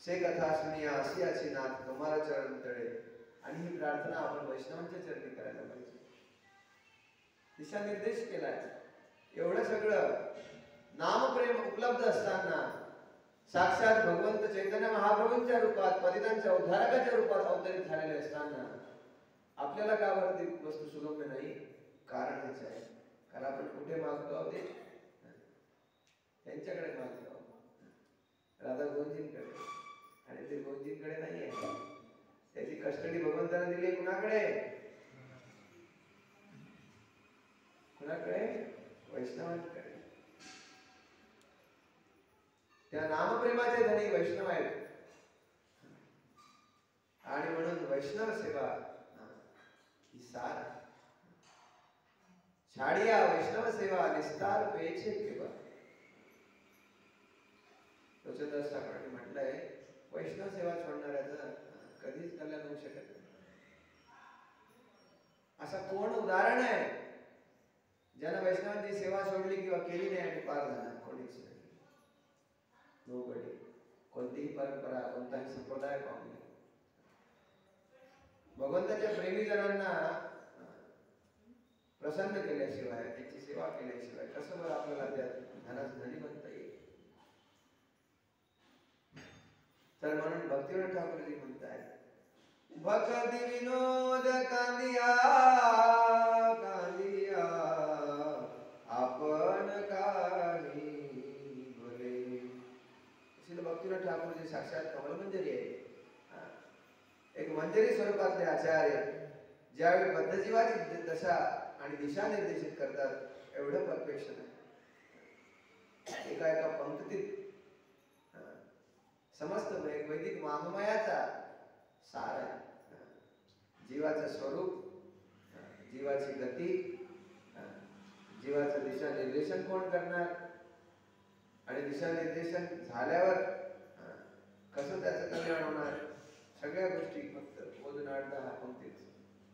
से कथा सुनिया आसियाची नाथ तुम्हाला चरण तळे. आणि ही प्रार्थना आपण वैष्णवांच्या चरणी करायला पाहिजे. दिशा निर्देश केलाय. एवढं सगळं नामप्रेम उपलब्ध असताना साक्षात भगवंत चैतन्य महाप्रभूंच्या रूपात पतितांच्या उद्धारकाच्या रूपात अवतरित झालेले असताना आपल्याला का बरं ती वस्तू सुगम्य नाही? कारण हेच आहे, कारण आपण कुठे मागतो आहोत? त्यांच्याकडे मागतो आहोत, राधा गोविंदजींकडे, आणि ते गोविंदजींकडे नाही आहे. त्याची कस्टडी भगवंताने दिली कुणाकडे? कुणाकडे? वैष्णवांकडे. त्या नामप्रेमाचे धनी वैष्णव आहेत, आणि म्हणून वैष्णव सेवा ही सार. छाडिया वैष्णव सेवा निस्तार पेचे केवा. तुळशीदास ठाकरांनी म्हटलंय, वैष्णव सेवा सोडणाऱ्याचं कधीच कल्याण होऊ शकत नाही. असं कोण उदाहरण आहे ज्यानं वैष्णवांची सेवा सोडली किंवा केली नाही आणि पार झाला? कोणीच नाही. नोबडी. कोणतीही परंपरा, कोणताही संप्रदाय पाहू नये. भगवंताच्या प्रेमी जनांना प्रसन्न केल्याशिवाय, त्याची सेवा केल्याशिवाय कसं बरं आपल्याला त्या धनाचं धनी बनता येईल? तर म्हणून भक्तिविनोद ठाकूरजी म्हणतायत, भक्ती विनोद कांदिया कांदिया आपण काही बोले. श्री भक्तिविनोद ठाकूरजी साक्षात कमलमंजरी आहे. एक मंजरी स्वरूपातले आचार्य ज्यावेळी बद्धजीवाची दशा आणि दिशा निर्देशित करतात, एवढं परफेक्शन आहे. एका एका पंक्तीत समस्त वैदिक वाङ्मयाचा सार आहे. जीवाचं स्वरूप, जीवाची गती, जीवाचं दिशा निर्देशन कोण करणार, आणि दिशा निर्देशन झाल्यावर कसं त्याचं कल्याण होणार, सगळ्या गोष्टी फक्त बोधनार्थ हा पंक्तीच.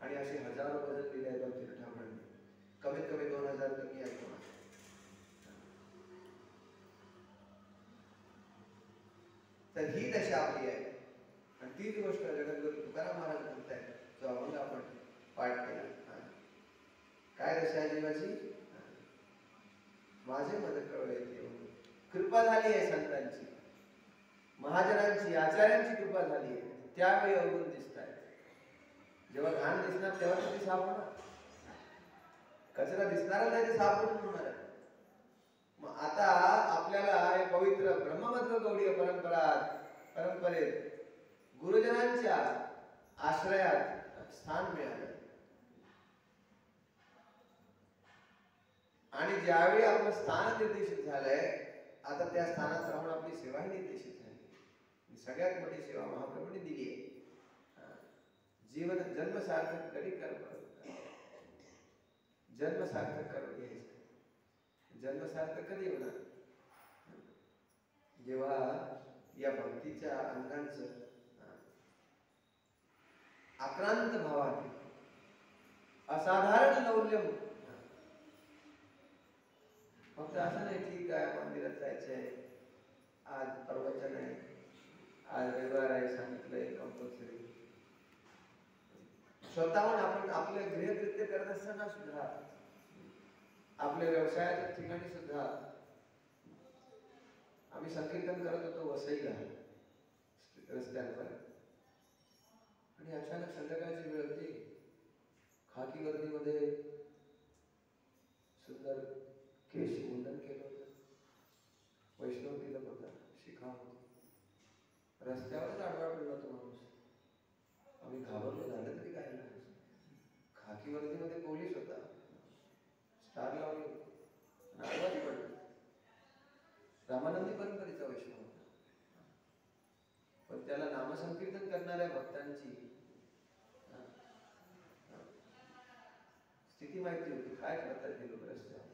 आणि असे हजारो भजन लिहिले आहेत भक्तिविनोद ठाकूरांनी, कमीत कमी 2000 कमी आहेत. तर ही दशा आपली आहे. आणि तीच गोष्ट जगद्गुरु तुकाराम महाराज म्हणतायत, जो अभंग आपण पाठ केला. काय दशा आहे जीवाची? माझे मद कळले देव. कृपा झाली आहे संतांची, महाजनांची, आचार्यांची कृपा झाली आहे. त्यावेळी अवगुण दिसत आहेत. जेव्हा घाण दिसणार तेव्हा किती साफ होणार? कचरा दिसणार नाही, ते साफ होणार आहे. मग आता आपल्याला हे पवित्र ब्रह्ममध्व गौडीय परंपरेत गुरुजनांच्या आश्रयात स्थान मिळालं. आणि ज्यावेळी आपलं स्थान निर्देशित झालंय, आता त्या स्थानात राहून आपली सेवाही निर्देशित झाली. सगळ्यात मोठी सेवा महाप्रभूंनी दिली आहे. जीवन जन्म सार्थक कधी कर, जन्म सार्थक करून घ्यायचं. जन्म सार्थक कधी होणार? जेव्हा या भक्तीच्या अंगांचं आक्रांत भावाने असाधारण लौल्य, फक्त असं नाही ठीक आहे मंदिरात जायचंय, आज प्रवचन आहे, आज रविवार आहे, सांगितलंय कंपल्सरी. स्वतःहून आपण आपले गृहकृत्य करत असताना सुद्धा, आपल्या व्यवसायाच्या ठिकाणी सुद्धा, आम्ही संकीर्तन करत होतो वसईला रस्त्यांवर, आणि अचानक संध्याकाळची वेळ होती. खाकी गर्दीमध्ये सुंदर केश मुंडन केलं होतं, वैष्णव तिलक होता, शिखा होती. रस्त्यावरच आडवा पडला तो माणूस. आम्ही घाबरलो, झालं तरी काय नाही. खाकी वर्दीमध्ये पोलीस होता, स्टार लावली, आडवाच पडला. रामानंदी परंपरेचा वैष्णव होता, पण त्याला नामसंकीर्तन करणाऱ्या भक्तांची स्थिती माहिती होती. काय करतात हे लोक रस्त्यावर?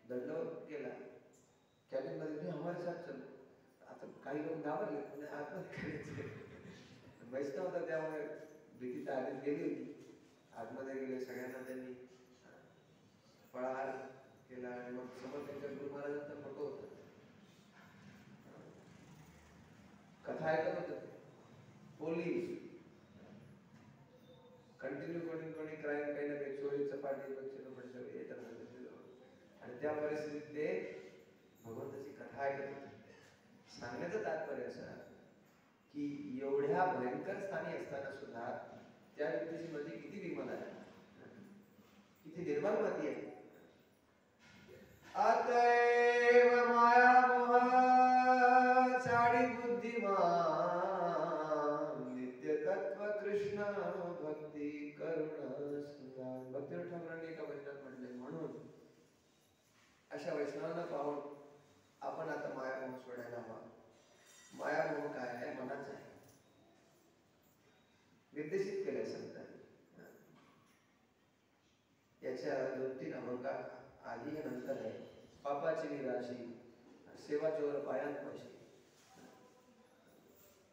दंडवत केला, कॅबिन मध्ये हमारे साथ चलो. आता काही लोक घाबरले, वैष्णव होता त्यामुळे भीती तर आधीच गेली होती. आतमध्ये गेले, सगळ्यांना त्यांनी फळाहार केला, आणि मग समोर त्यांच्या गुरु महाराजांचा फोटो होता. कथा ऐकत होत. पोलीस कंटिन्यू कोणी क्राईम, काही ना काही चोरी चपाटी येतात, आणि त्या परिस्थितीत ते भगवंताची कथा ऐकत होते. सांगण्यात की एवढ्या भयंकर स्थानी असताना सुद्धा त्या व्यक्तीची मती किती विमल आहे, किती निर्मल मती आहे. अतएव माया मोह साडी बुद्धिमान नित्य तत्व कृष्ण भक्ती करुण सुधा. भक्तिनाथ ठाकरांनी एका वचनात म्हटले, म्हणून अशा वैष्णवांना पाहून आपण आता माया मोह सोडायला हवा. माया मोह काय आहे? मनाचा आहे. निर्देशित केलंय संतांनी. याच्या 2-3 अभंगा आधी नंतर आहे. पापाची निराशी, सेवा चोर पायांपाशी,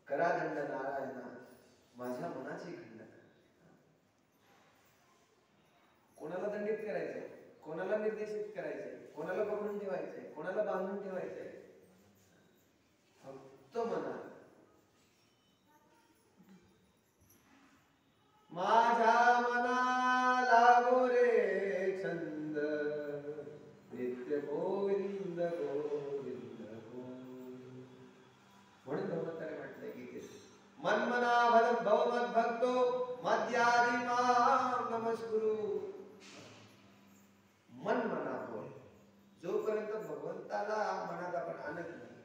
करादंड नारायणा, माझ्या मनाची खंडना. कोणाला दंडित करायचंय, कोणाला निर्देशित करायचंय, कोणाला पकडून ठेवायचंय, कोणाला बांधून ठेवायचंय? फक्त मना. माझ्या मना लागो रे छंद, नित्य गोविंद गोविंद गोविंद. म्हणून भगवंताने म्हटलंय गीतेत, मनमना भवमद भक्तो मध्यादि मां नमस्कुरु. मन मना होय. जोपर्यंत भगवंताला मनात आपण आणत नाही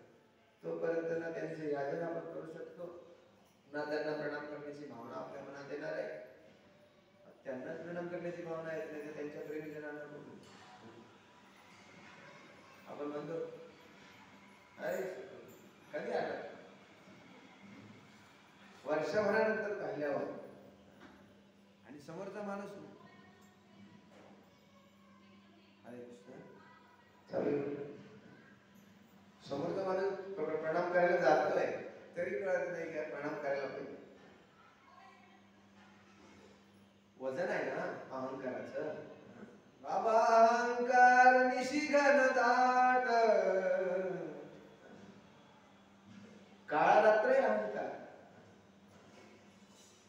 तोपर्यंत ना त्यांचे याचना आपण करू शकतो, ना त्यांना प्रणाम करण्याची भावना आपल्या मनात येणार आहे. त्यांनाच प्रणाम करण्याची भावना येत नाही तर त्यांच्या प्रेमीजनांना बघू आपण म्हणतो, अरे कधी आला, वर्षभरानंतर पाहिल्यावर. आणि समोरचा माणूस हरे कृष्ण समोरचा माणूस प्रणाम करायला जातोय तरी कळत नाही का प्रणाम करायला पाहिजे. वजन आहे ना अहंकाराचं. बाबा अहंकार निशिघन दाट, काळा रात्र अहंकार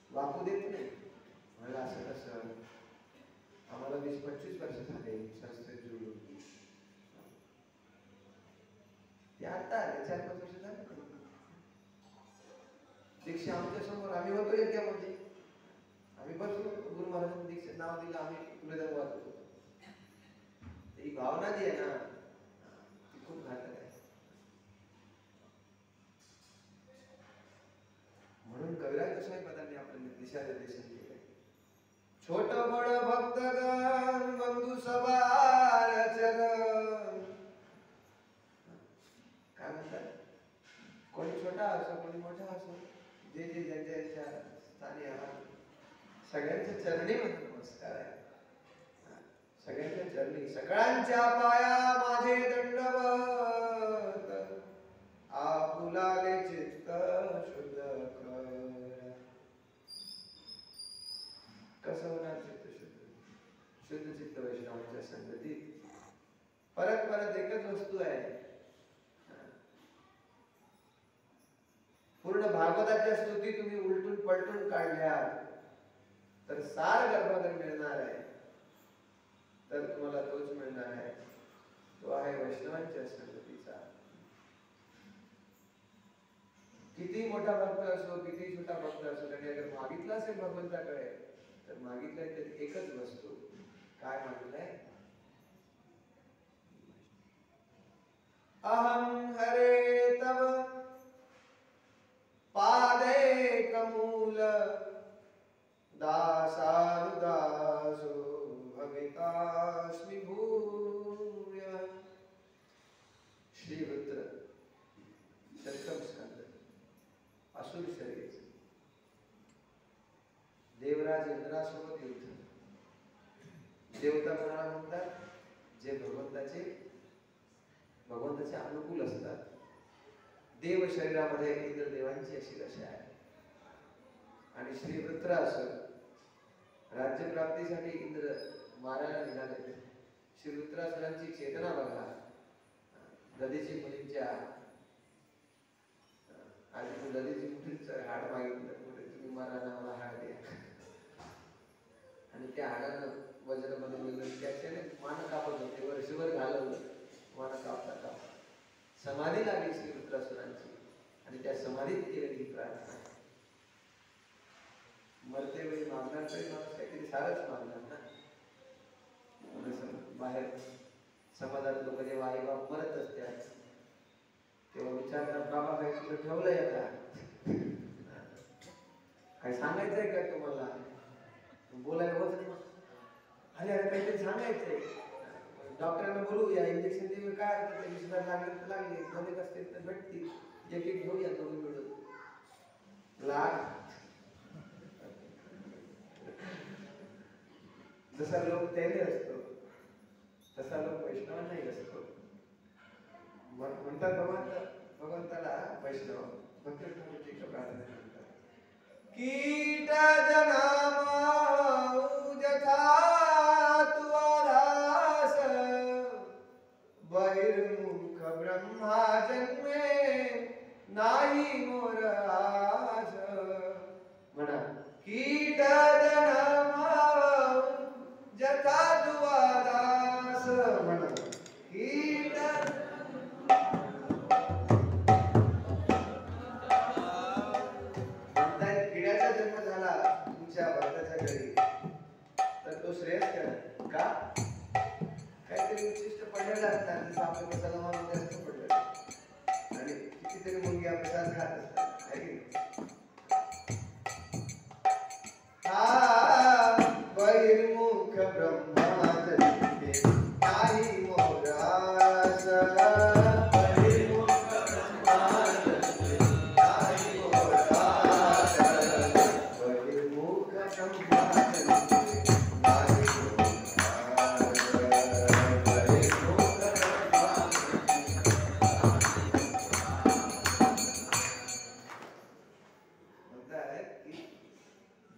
वाकू देत नाही. मला असं कसं, आम्हाला 20-25 वर्ष झाले संस्थेत जोडून. ते आता आले 4-5 वर्ष झाले. दीक्षा आमच्या समोर आम्ही होतो यज्ञामध्ये, आम्ही बसलो, गुरु महाराजांनी दीक्षेत नाव दिलं, आम्ही तुला वाचत होतो. ही भावना जी आहे ना ती खूप घातक आहे. म्हणून कविराज गोसाईपादांनी आपल्याला दिशानिर्देशन केलंय. छोट बड भक्तगण बंधू सवार चरण. काय म्हणतात, कोणी छोटा असो कोणी मोठा असो, जे जे ज्यांच्या स्थानी आहात सगळ्यांच्या चरणी मध्ये नमस्कार आहे. सगळ्यांच्या चरणी, सगळ्यांच्या पाया माझे दंडवत, आपुलाले चित्त शुद्ध कर. कसं होणार चित्त शुद्ध? शुद्ध चित्त वैष्णवांच्या संगतीत. परत परत एकच वस्तू आहे. पूर्ण भागवताच्या स्तुती तुम्ही उलटून पलटून काढल्या तर सार गर्भागर मिळणार आहे. तर तुम्हाला तोच मिळणार आहे, तो आहे वैष्णवांच्या संगतीचा. किती मोठा भक्त असो, किती छोटा भक्त असो, त्याने अगर मागितलं असेल भगवंताकडे तर मागितलंय तर एकच वस्तू. काय मागितलंय? अहं हरे तव पादे कमूल दासानुदासो भवितास्मि भूय. श्रीरुद्र शतकम असुर शरीर, देवराज इंद्रासोबत युद्ध. देवता कोणाला म्हणतात? जे भगवंताचे अनुकूल असतात. देव शरीरामध्ये इंद्रदेवांची अशी दशा आहे. आणि श्री वृत्रासुर राज्यप्राप्तीसाठी इंद्र मारायला निघाले. श्री वृत्रासुरांची चेतना बघा. दधीची मुलींच्या आणि दधीची मुलींचं हाड मागितलं, तुम्ही मला नावाला हाड द्या. आणि त्या हाडानं वज्रामध्ये मिळून त्याच्याने मान कापत होते, वर्षभर घालवलं मान कापता कापता. समाधी लागली श्री वृत्रासुरांची आणि त्या समाधीत केलेली प्रार्थना. मरते वेळी मागणार तरी माणूस काहीतरी सारच मागणार ना. बाहेर समाजात लोक जेव्हा आई बाप मरत असतात तेव्हा विचारतात, बाबा काही तुला ठेवलंय का, काही सांगायचंय का तुम्हाला, बोलायला होत नाही. अरे अरे काहीतरी सांगायचंय, डॉक्टरांना बोलू या, इंजेक्शन देऊ, काय अर्थ ते, विषय लागले तर लागले, मध्ये असतील तर भेटतील, एक एक घेऊया दोघी मिळून लाग. जसा लोक त्याने असतो तसा लोक वैष्णव नाही असतो. म्हणतात भगवंताला वैष्णव भक्त प्रार्थना म्हणतात. कीट जनाम जथा तुआरास बहिर्मुख ब्रह्मा जन्मे नाही मोर आस. म्हणा, कीट जनाम जथा तुआरास. म्हणा, कीट किड्याचा जन्म झाला तुमच्या भक्ताच्या घरी तर तो श्रेयस्कर का? काहीतरी उच्चिष्ट पडलेलं असतात, जसं आपल्या प्रसादा म्हणून जास्त पडलेलं आणि कितीतरी मुलगी प्रसाद खात असतात, आहे की नाही? हा बहिर्मुख ब्रह्मा जन्मे नाही मोरास.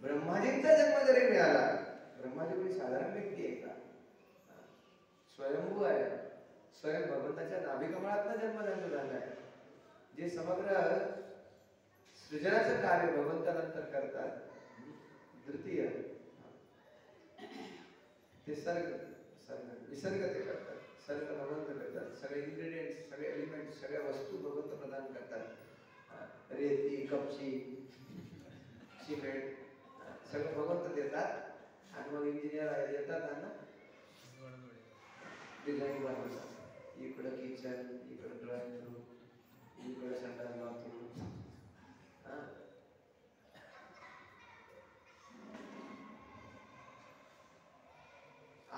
ब्रह्माजींचा जन्म जरी मिळाला, ब्रह्माजी कोणी साधारण व्यक्ती आहे का? स्वयंभू आहे, स्वयं भगवंताच्या नाभिकमळातनं जन्म त्यांचा झाला आहे. जे समग्र सृजनाचं कार्य भगवंतानंतर करतात, द्वितीय ते विसर्ग ते करतात, सर्ग भगवंत करतात, सगळे इन्ग्रेडियंट्स, सगळे एलिमेंट्स, सगळ्या वस्तू भगवंत प्रदान करतात. रेती, कपची, सिमेंट सगळं भगवंत देतात आणि मग इंजिनियर येतात त्यांना डिझाईन बनवतात. इकडं किचन, इकडं ड्रॉइंग रूम, इकडं संडास बाथरूम.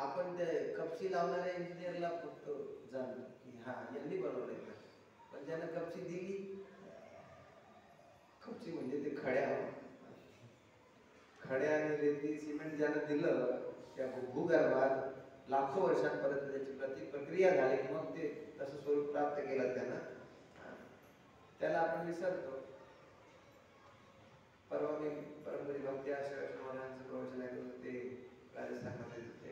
आपण ते कपची लावणाऱ्या इंजिनियरला फक्त जाणतो की हा यांनी बनवलंय का, पण ज्यानं कपची दिली, कपची म्हणजे ते खड्या आणि रेती सिमेंट ज्यानं दिलं त्या भूगर्भात लाखो वर्षांपर्यंत त्याची प्रक्रिया झाली, मग ते तसं स्वरूप प्राप्त केलं त्यानं, त्याला आपण विसरतो. परवा मी परमगुरी भक्ती आश्रमाचं प्रवचन ऐकलं होतं, ते राजस्थानमध्ये होते.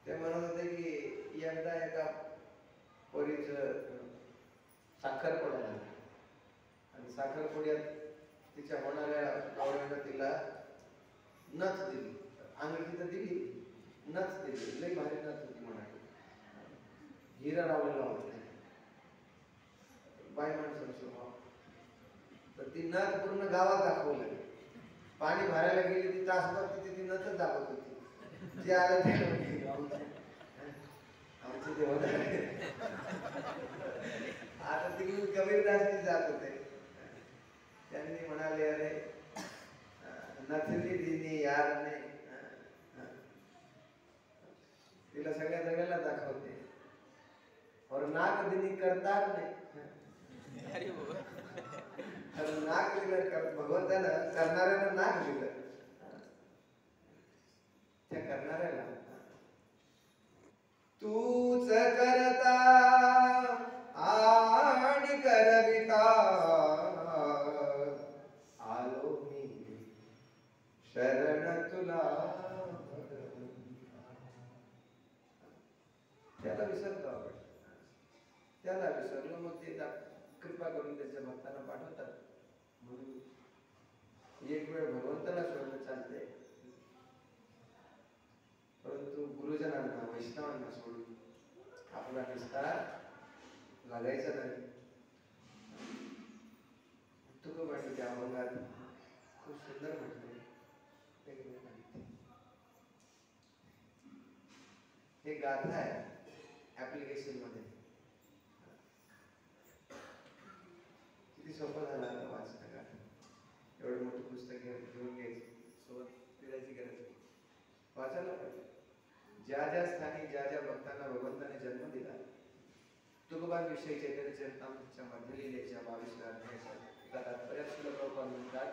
ते म्हणत होते की एकदा एका पोरीचं साखरपुडा झाला आणि साखरपुड्यात तिच्या होणाऱ्या नवऱ्यानं तिला नथ दिली, अंगठी तर दिली, नथ दिली, लई भारी नथ होती म्हणाली, हिरा लावलेला होता, बाई माणसाचा स्वभाव. तर ती नथ पूर्ण गावात दाखवली, पाणी भरायला गेली ती तासभर तिथे ती नथच दाखवत होती. जे आलं ते आमचे ते होणार आता तिकडून कबीरदासजी जात होते, त्यांनी म्हणाले, अरे नथली दिनी यार ने, तिला सगळ्या जगाला दाखवते, और नाक दिनी करतार ने, नाक दिलं भगवंतानं, करणाऱ्यानं नाक दिलं, त्या करणाऱ्याला तूच करता आणि करविता आलो मी शरण तुला. त्याला विसरतो आपण, त्याला विसरलो मग ते कृपा करून त्याच्या भक्तांना पाठवतात. म्हणून एक वेळ भगवंताला शोधणं चालते, परंतु गुरुजनांना, वैष्णवांना सोडून आपला विस्तार लागायचा नाही. म्हटलं त्या अभंगात, खूप सुंदर म्हटलं. हे गाथा आहे ऍप्लिकेशन मध्ये. किती सोपं झालं आता वाचणं गाथा. एवढं मोठं पुस्तक घेऊन घ्यायचं, सोबत फिरायची गरज नाही. वाचायला पाहिजे. ज्या ज्या स्थानी ज्या ज्या भक्तांना भगवंताने जन्म दिला, तुकोबांविषयी चैतन्य चरितामृतच्या मध्ये लिहिल्याच्या 22व्या अध्यायाच्या एका तात्पर्यात श्रील प्रभुपाद म्हणतात,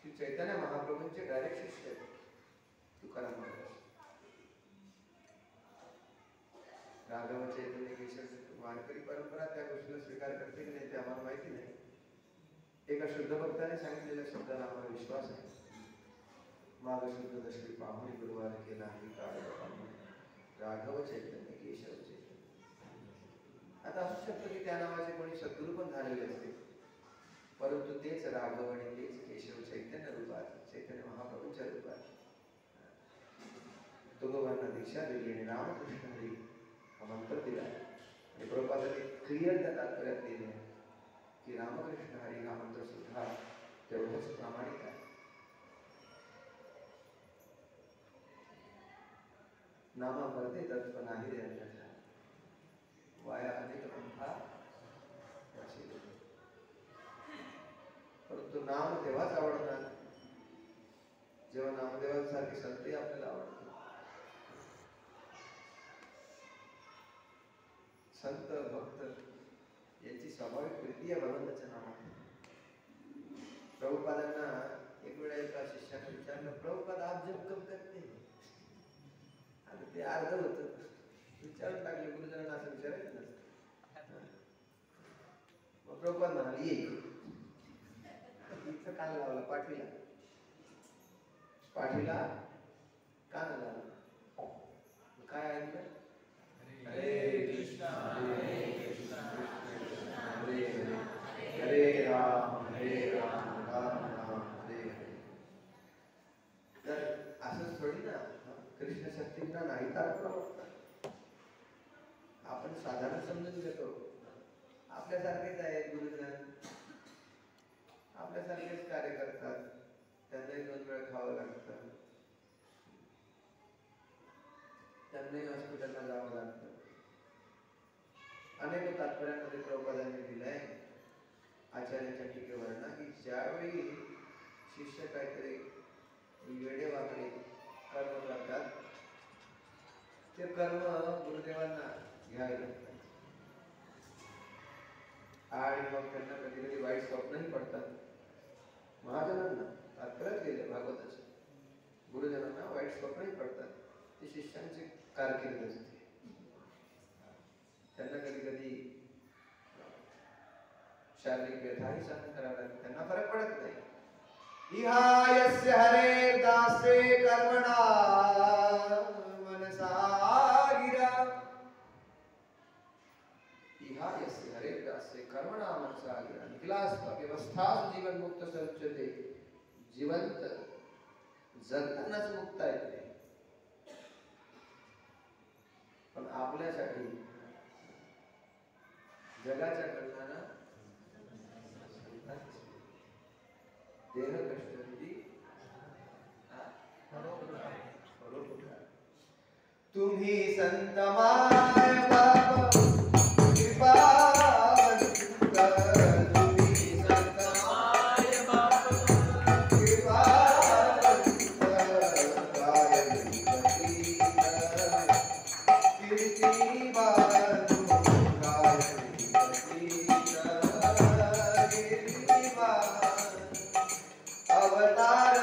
श्री चैतन्य महाप्रभूंचे डायरेक्ट शिष्य तुकाराम महाराज. राघव चैतन्य केशव वारकरी परंपरा त्या गोष्टीला स्वीकार करते की नाही ते आम्हाला माहिती नाही. एका शुद्ध भक्ताने सांगितलेल्या शब्दाला आम्हाला विश्वास आहे. माघ शुद्ध दशमी पाहुणी गुरुवार केला अंगीकार राघव चैतन्य केशव चैतन्य. आता असू शकतं की त्या नावाचे कोणी सद्गुरू पण झालेले असते, परंतु तेच राघव आणि तेच केशव चैतन्य रूपात, चैतन्य महाप्रभूंच्या रूपात तुकोबांना दीक्षा दिली आणि रामकृष्ण हरी हा मंत्र दिला. आणि प्रभुपादांनी क्लिअर त्या तात्पर्यात लिहिले की रामकृष्ण हरी हा मंत्र सुद्धा तेवढंच प्रामाणिक आहे. नामा भरते तत्व नाही रे अन्यथा वाया अनेक पंथा. परंतु नाम तेव्हाच आवडणार जेव्हा नामदेवांसारखी संतही आपल्याला आवडते. संत भक्त यांची स्वाभाविक प्रीती आहे भगवंताच्या नामात. प्रभुपादांना एक वेळा एका शिष्याने विचारलं, प्रभुपाद आप जप कब करते हैं? आता ते अर्ध होतं, विचारून टाकले. गुरुजनांना असं विचारायचं नसतं. मग प्रभुपाद म्हणाले येईल. इथं कान लावला पाठीला, पाठीला कान लावला. काय ऐकलं? हरे कृष्णा हरे कृष्णा हरे हरे हरे राम राम राम हरे हरे. तर असंच थोडी ना कृष्ण शक्तींना नाही तर आपण साधारण समजून घेतो. आपल्यासारखेच आहेत गुरुजन, आपल्यासारखेच कार्य करतात, त्यांनाही 2 वेळा खावं लागतं, त्यांनाही हॉस्पिटलला जावं लागतं. अनेक तात्पर्यामध्ये प्रभुपादांनी दिलंय आचार्याच्या टीकेवर ना की ज्यावेळी शिष्य काहीतरी वेडे वाकडे कर्म करतात, ते कर्म गुरुदेवांना घ्यावे लागतात. आणि मग त्यांना कधी कधी वाईट स्वप्नही पडतात. महाजनांना तात्पर्यात गेले भागवताचे, गुरुजनांना वाईट स्वप्नही पडतात. ते शिष्यांची कारकीर्द असते. त्यांना कधी कधी शारीरिक व्यथाही सहन करावा लागते. त्यांना फरक पडत नाही. इहायस्य हरे दासे कर्मणा मनसा गिरा. इहायस्य हरे दासे कर्मणा मनसा गिरा. निखिलास्थ व्यवस्था जीवन मुक्त सर्वचते. जिवंत जगतानाच मुक्त आहे. पण आपल्यासाठी जगाच्या कल्याणात देह कष्टती तुम्ही संत माय बाप कृपा
अवतार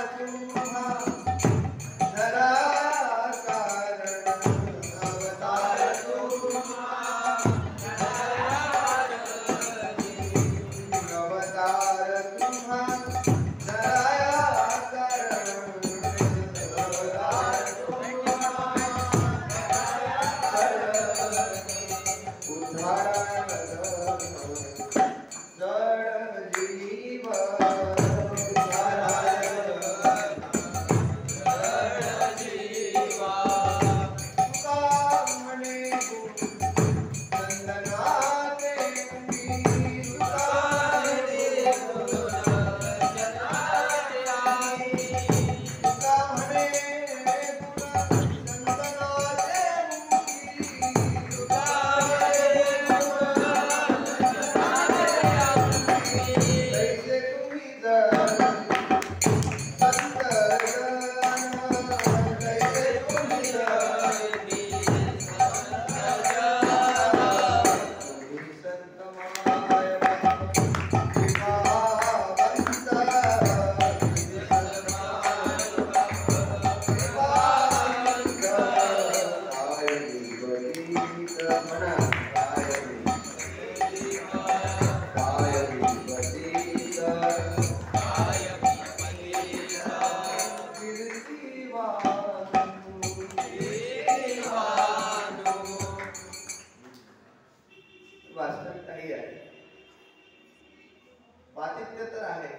पातित्य तर आहे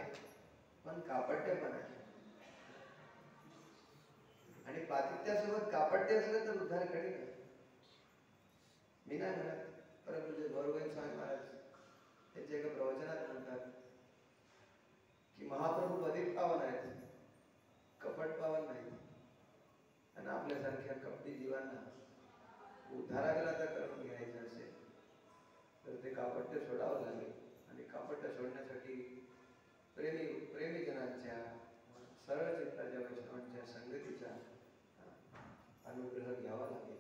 पण कापट्य पण आहे. आणि पातित्यासोबत कापट्य असलं तर उद्धार कधी नाही. मी नाही म्हणत, परंतु गौरव स्वामी महाराज त्यांच्या एका प्रवचनात म्हणतात की महाप्रभू अधिक पावन आहेत, कपट पावन नाही. आणि आपल्यासारख्या कपटी जीवांना उद्धाराला तर करून घ्यायचं असेल तर ते कापट्य सोडावं लागेल. आणि कापट्य सोडण्यासाठी प्रेमी जनांच्या, सरळ चित्ताच्या वैष्णवांच्या संगतीचा अनुग्रह घ्यावा लागेल.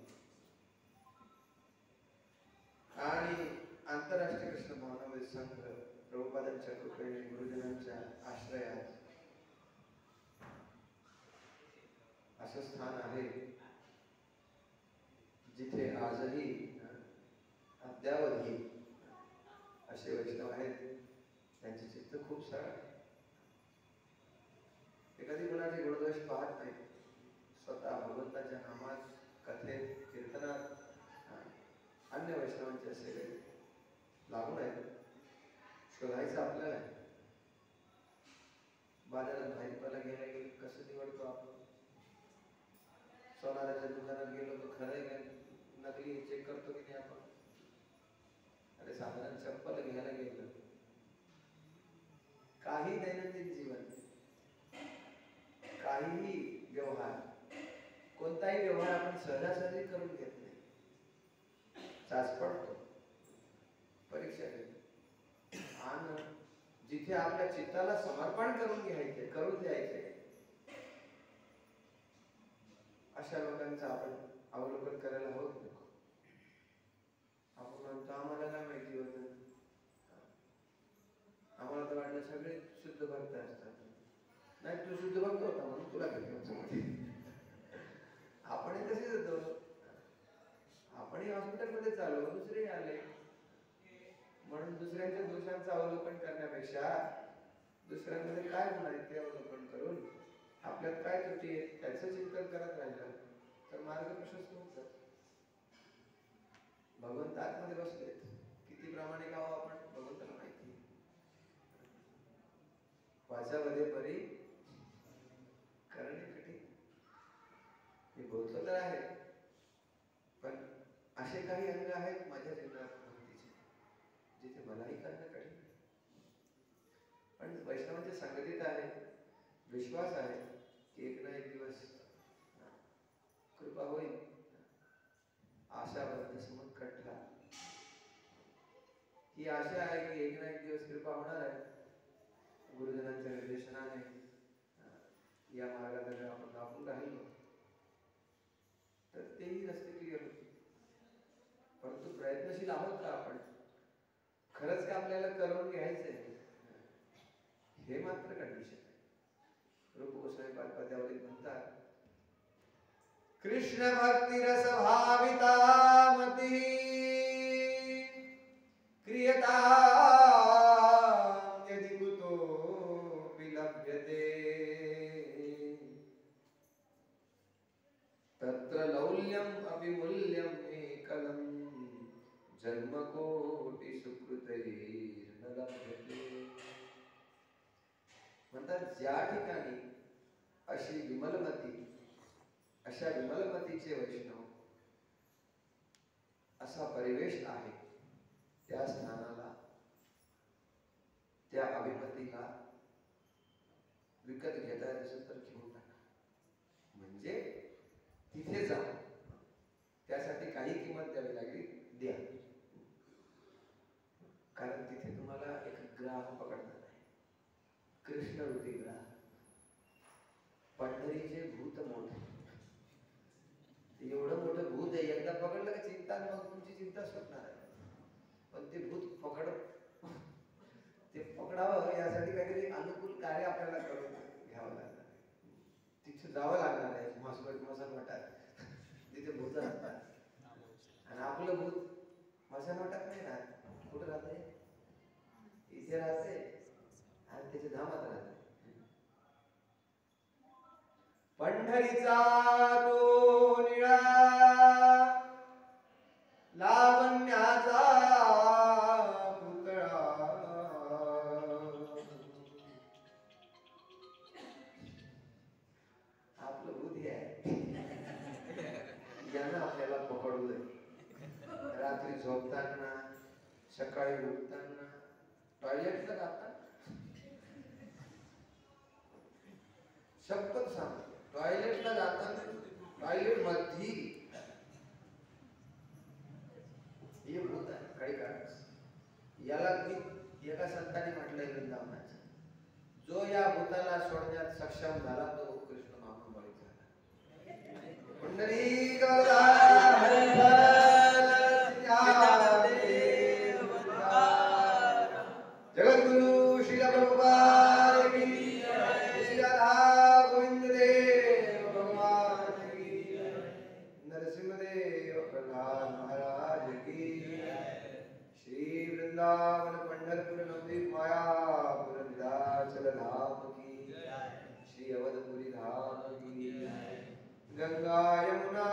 आणि आंतरराष्ट्रीय कृष्ण भावनामय संघ प्रभुपादांच्या कृपेने गुरुजनांच्या आश्रयात असं स्थान आहे जिथे आजही अद्यावधी असे वैष्णव आहेत त्यांचे चित्त खूप सरळ आहे. ते कधी कोणाचे गुणदोष पाहत नाही. स्वतः भगवंताच्या नामात, कथेत, कीर्तनात अन्य वैष्णवांचे सेवे लागून आहेत. शोधायचं आपल्याला. बाजारात भाजीपाला घ्यायला गेलो कसं निवडतो आपण? सोनाराच्या दुकानात गेलो तर खरं आहे का नकली हे चेक करतो की नाही आपण? अरे साधारण चप्पल घ्यायला गेलो, काही दैनंदिन जीवन, काहीही व्यवहार, कोणताही व्यवहार आपण सहजासहजी करून घेत नाही. चाच पडतो, परीक्षा घेतो. आणि जिथे आपल्या चित्ताला समर्पण करून घ्यायचे, करून द्यायचे, अशा लोकांचं आपण अवलोकन करायला हवं. आपण म्हणतो आम्हाला काय माहिती होतं, आम्हाला तर वाटलं सगळे शुद्ध भक्त असतात. नाही, तू शुद्ध भक्त होता म्हणून तुला घेतलं. आपण तसेच होतो. आपणही हॉस्पिटलमध्ये चालू, दुसरे आले म्हणून दुसऱ्यांच्या दोषांचं अवलोकन करण्यापेक्षा दुसऱ्यांमध्ये काय गुण आहेत ते अवलोकन करून आपल्यात काय त्रुटी आहेत त्याचं चिंतन करत राहिलं तर मार्ग प्रशस्त होत जातो. भगवंत आतमध्ये बसलेत. किती प्रामाणिक आहो आपण भगवंताला माहिती. वाचामध्ये परी करणे कठीण. मी बोलतो तर आहे, पण असे काही अंग आहेत माझ्या जीवनात भक्तीचे जिथे मलाही करणं कठीण. पण वैष्णवांच्या संगतीत आहे, विश्वास आहे की एक ना एक दिवस कृपा होईल. आशाबद्ध समुत्कंठा ही आशा आहे की एक ना एक दिवस कृपा होणार आहे. गुरुजनांच्या निर्देशनाने या मार्गात जर आपण दाखवून राहिलो तर तेही रस्ते क्लिअर होतील. परंतु प्रयत्नशील आहोत का आपण? खरंच का आपल्याला करून घ्यायचंय हे मात्र कंडिशन आहे. रूप गोस्वामी पद्यावलीत म्हणतात, कृष्ण भक्ती रस भाविता मती क्रियता यदि कुतो विलभ्यते तत्र लौल्यम अविमूल्यम एकलम जन्मकोटि सुकृतैर्न लभ्यते. म्हणतात ज्या ठिकाणी अशी विमलमती, अशा विमलमतीचे वैष्णव, असा परिवेश आहे त्या स्थानाला, त्या अभिमतीला विकत घेता येत असेल तर घेऊन टाका. म्हणजे तिथे जा, त्यासाठी काही किंमत द्यावी लागली द्या. कारण तिथे तुम्हाला एक ग्राह पकडणार आहे, कृष्णरूपी ग्राह. पंढरीचे भूत मोठे, एवढं मोठं भूत आहे, एकदा पकडलं की चिंता, मग तुमची चिंता सुटणार आहे. पण ते भूत ते पकडावं यासाठी काहीतरी अनुकूल कार्य आपल्याला करून घ्यावं लागणार आहे. तिथे जावं लागणार आहे मसनवटात, तिथे भूत राहतात. आणि आपलं भूत मसनवटात नाही राहत. कुठं राहते? इथे राहते आणि त्याच्या धामात राहते. पंढरीचा तो निळा लावण्याचा पुतळा
सकाळी उठताना टॉयलेटला जातात. शपथ सांगतो, टॉयलेटला जाताना टॉयलेट मध्ये हे भूत आहे काही कारण. याला मी एका संतांनी म्हटलंय वृंदावनाचं, जो या भूताला सोडण्यात सक्षम झाला तो कृष्ण मामाबाई झाला. पुंडरी जगद्गुरु श्री प्रभुपाद की जय, श्री राधा गोविंद देव भगवान की जय, नरसिंहदेव प्रहलाद महाराज की जय, श्री वृंदावन पंढरपुर नवदीप मायापुर विंध्याचल धाम की जय, श्री अवधपुरी धाम की जय, गंगा यमुना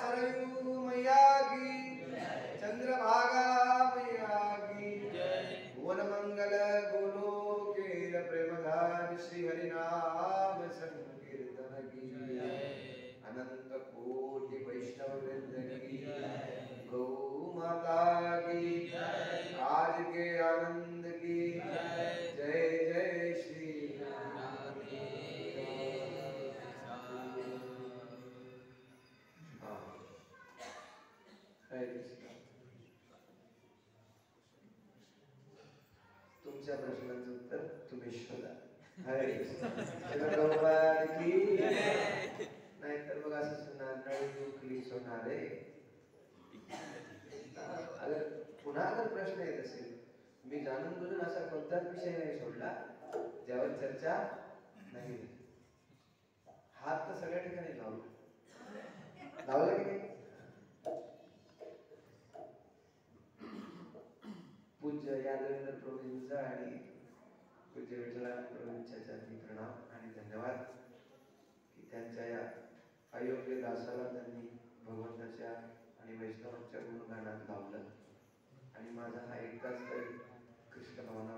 सरयू मैया की जय, चंद्रभागा मैया की जय, भुवन मंगल गोलोकेर प्रेमधाम श्री हरिनाम संकीर्तन की जय, अनंत कोटि वैष्णव वृंद की जय, गौ माता की जय, आज के आनंद की जय, जय जय श्री राधे। हरे कृष्ण. तुमच्या प्रश्नाचं उत्तर तुम्ही शोधा. हरे कृष्ण. भगवान की जय. नाहीतर मग असं सुनार नळी दुखली सोनारे. अगर पुन्हा अगर प्रश्न येत असेल, मी जाणून बुजून असा कोणताच विषय नाही सोडला ज्यावर चर्चा नाही झाली. हात तर सगळ्या ठिकाणी लावला की नाही. पूज्य यादवेंद्र प्रभूंचा आणि पूज्य विठ्ठलानंद प्रभूंच्या चरणी प्रणाम आणि धन्यवाद की त्यांच्या या अयोग्य दासाला त्यांनी भगवंताच्या आणि वैष्णवांच्या गुणगानात लावलं आणि माझा हा एकटाच तरी कृष्ण भावना